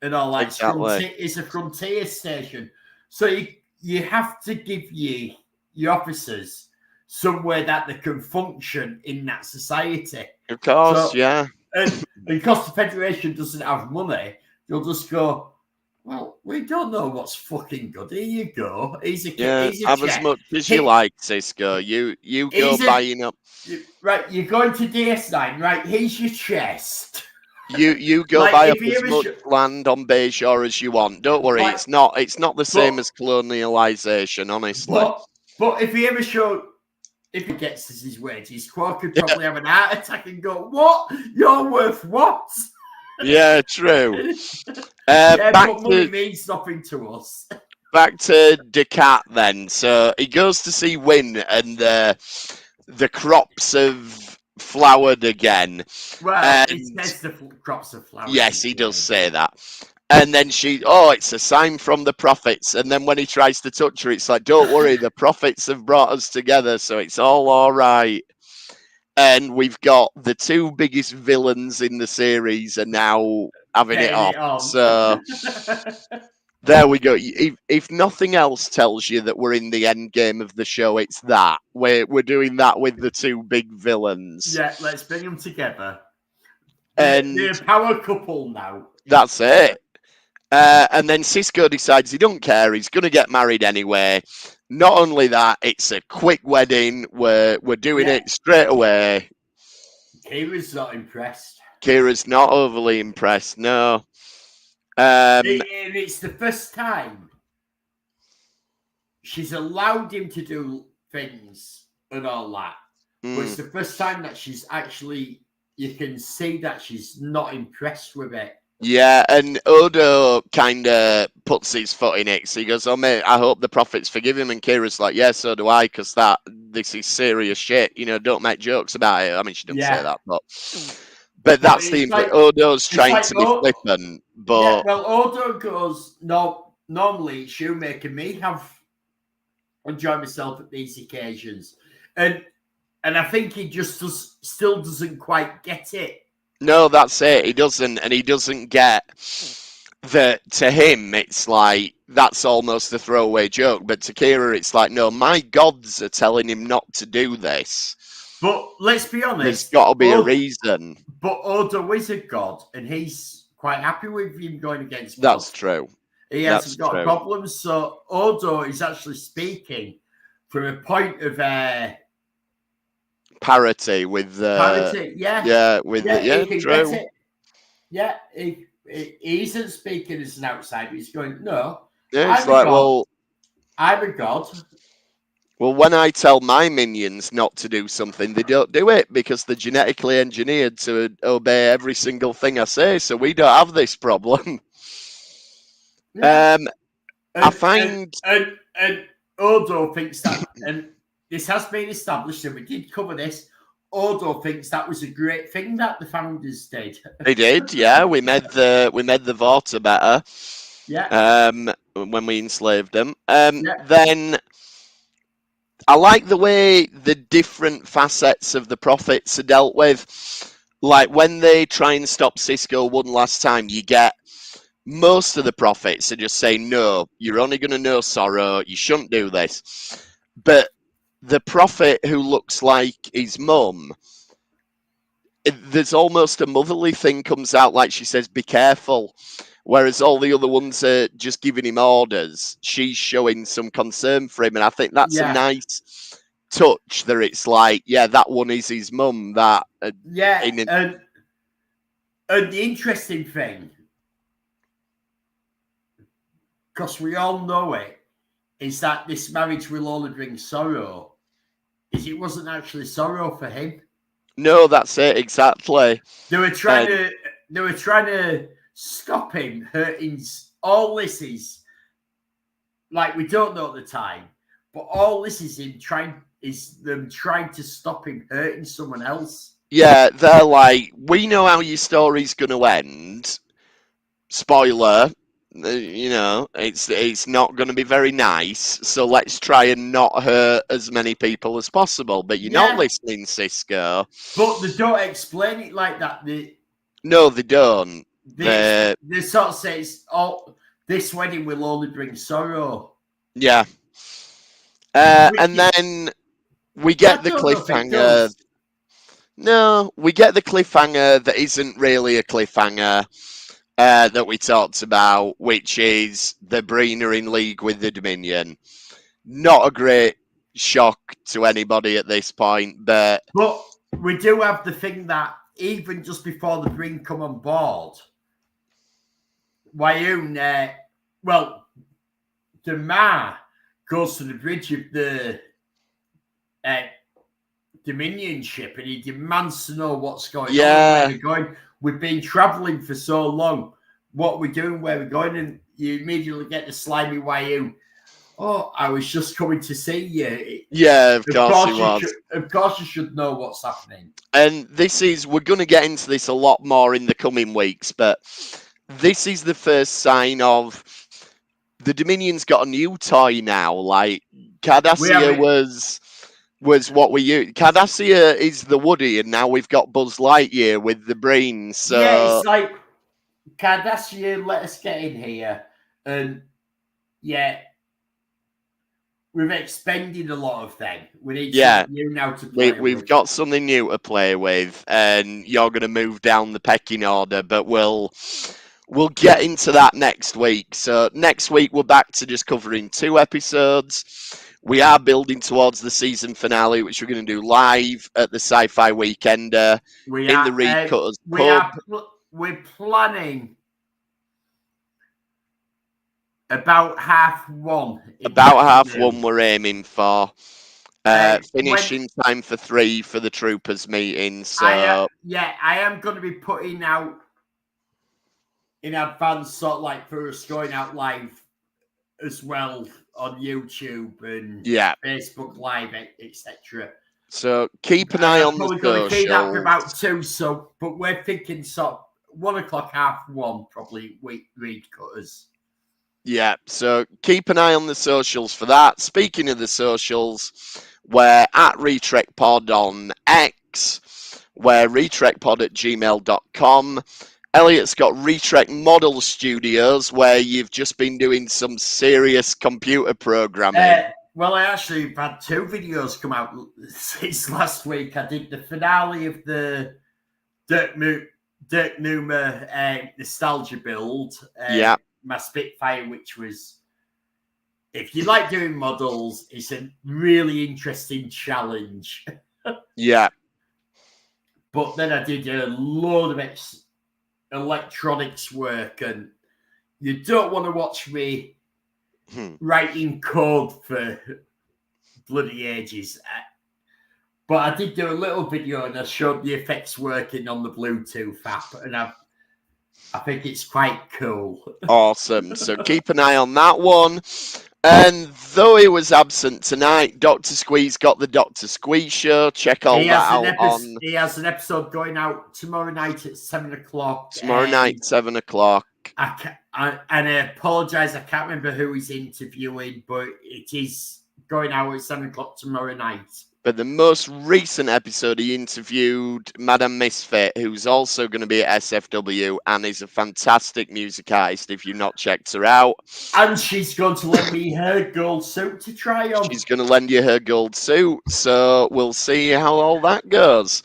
And all that. Exactly. It's a frontier station. So you have to give your officers somewhere that they can function in that society. Of course, And because the Federation doesn't have money, you'll just go, well, we don't know what's fucking good. Here you go. He's a have check. as much as you like, Cisco. You go buying up. Right, you're going to DS9, right? Here's your chest. You go buy up as much land on Bayshore as you want. Don't worry, it's not the same as colonialization, honestly. But if he gets his wages, Quark could probably have an heart attack and go, what? You're worth what? Yeah, true. But money means nothing to us. Back to Descartes then. So he goes to see Wynn, and the crops have flowered again. Well, he says the crops have flowered. Yes, he does say that. And then it's a sign from the prophets. And then when he tries to touch her, it's like, don't worry, the prophets have brought us together, so it's all right. And we've got the two biggest villains in the series are now having it on. So there we go. If nothing else tells you that we're in the end game of the show, it's that. We're doing that with the two big villains. Yeah, let's bring them together. And they're a power couple now. That's it. And then Cisco decides he don't care. He's going to get married anyway. Not only that, it's a quick wedding. We're doing it straight away. Kira's not impressed. Kira's not overly impressed, no. It's the first time she's allowed him to do things and all that. But it's the first time that she's actually, you can see that she's not impressed with it. Yeah, and Odo kind of puts his foot in it. So he goes, oh, mate, I hope the prophets forgive him. And Kira's like, yeah, so do I, because this is serious shit. You know, don't make jokes about it. I mean, she doesn't say that, but that's the Odo's trying to be flippant. But well, Odo goes, no, normally Shoemaker and me have enjoyed myself at these occasions. And I think he just still doesn't quite get it. No, that's it. He doesn't, and he doesn't get that. To him, it's like that's almost a throwaway joke. But to Kira, it's like, no, my gods are telling him not to do this. But let's be honest, there's got to be a reason. But Odo is a god, and he's quite happy with him going against God. That's true. He hasn't got problems. So Odo is actually speaking from a point of parity with true. Yeah, he isn't speaking as an outsider. He's going, no. Yeah, it's like, well, I'm a god. Well, when I tell my minions not to do something, they don't do it because they're genetically engineered to obey every single thing I say. So we don't have this problem. Yeah. I find and Odo thinks that, and this has been established, and we did cover this. Odo thinks that was a great thing that the founders did. They did, yeah. We made the Vorta better. Yeah. When we enslaved them. Then I like the way the different facets of the prophets are dealt with. Like when they try and stop Cisco one last time, you get most of the prophets are just saying, no, you're only going to know sorrow. You shouldn't do this. But the prophet who looks like his mum, there's almost a motherly thing comes out, like she says, be careful. Whereas all the other ones are just giving him orders. She's showing some concern for him. And I think that's a nice touch that it's like, yeah, that one is his mum. That and the interesting thing, because we all know it, is that this marriage will only bring sorrow. Is it wasn't actually sorrow for him. No, that's it, exactly. They were trying to stop him hurting. All this is like, we don't know at the time, but all this is them trying to stop him hurting someone else. Yeah, they're like, we know how your story's going to end. Spoiler, you know, it's not going to be very nice. So let's try and not hurt as many people as possible. But you're not listening, Cisco. But they don't explain it like that. No, they don't. They sort of say, this wedding will only bring sorrow. Yeah. And then we get the cliffhanger. No, we get the cliffhanger that isn't really a cliffhanger that we talked about, which is the Breen are in league with the Dominion. Not a great shock to anybody at this point, but we do have the thing that even just before the Breen come on board, Wyoon, Damar goes to the bridge of the Dominion ship and he demands to know what's going on, where we're going. We've been traveling for so long. What we're doing, where we're going, and you immediately get the slimy Wyoon. Oh, I was just coming to see you. Yeah, of course he was. Of course you should know what's happening. And we're going to get into this a lot more in the coming weeks, but this is the first sign of the Dominion's got a new toy now. Like, Cardassia was what we used. Cardassia is the Woody, and now we've got Buzz Lightyear with the brains. So yeah, it's like Cardassia, let us get in here, and we've expended a lot of them. We need something new now to play with. We've got something new to play with, and you're going to move down the pecking order, but we'll get into that next week. So next week we're back to just covering 2 episodes. We are building towards the season finale, which we're going to do live at the Sci-Fi Weekender in the Reed Cutters pub. We're planning about 1:30. About 1:30 we're aiming for. Finishing time for 3 for the Troopers meeting. So I am going to be putting out in advance, sort of like for us going out live as well on YouTube and Facebook Live, etc. So keep an eye on the socials. Keep that for about 2. So, but we're thinking sort of 1 o'clock, 1:30, probably Reed Cutters. Yeah, so keep an eye on the socials for that. Speaking of the socials, we're at RetrekPod on X, we're retrekpod@gmail.com. Elliot's got Retrek Model Studios, where you've just been doing some serious computer programming. Well, I actually have had 2 videos come out since last week. I did the finale of the Dirk Newmer nostalgia build. My Spitfire, which was, if you like doing models, it's a really interesting challenge. Yeah. But then I did a load of electronics work, and you don't want to watch me writing code for bloody ages. But I did do a little video and I showed the effects working on the Bluetooth app, and I think it's quite cool. Awesome. So keep an eye on that one. And though he was absent tonight, Dr. Squeeze got the Dr. Squeeze show. Check all that out on... He has an episode going out tomorrow night at 7 o'clock. Tomorrow night, 7 o'clock. And I apologise, I can't remember who he's interviewing, but it is going out at 7 o'clock tomorrow night. But the most recent episode, he interviewed Madame Misfit, who's also going to be at SFW and is a fantastic music artist if you've not checked her out. And she's going to lend me her gold suit to try on. She's going to lend you her gold suit, so we'll see how all that goes.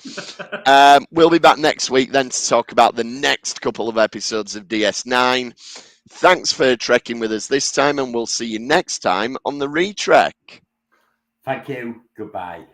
We'll be back next week then to talk about the next couple of episodes of DS9. Thanks for trekking with us this time, and we'll see you next time on the Retrek. Thank you. Goodbye.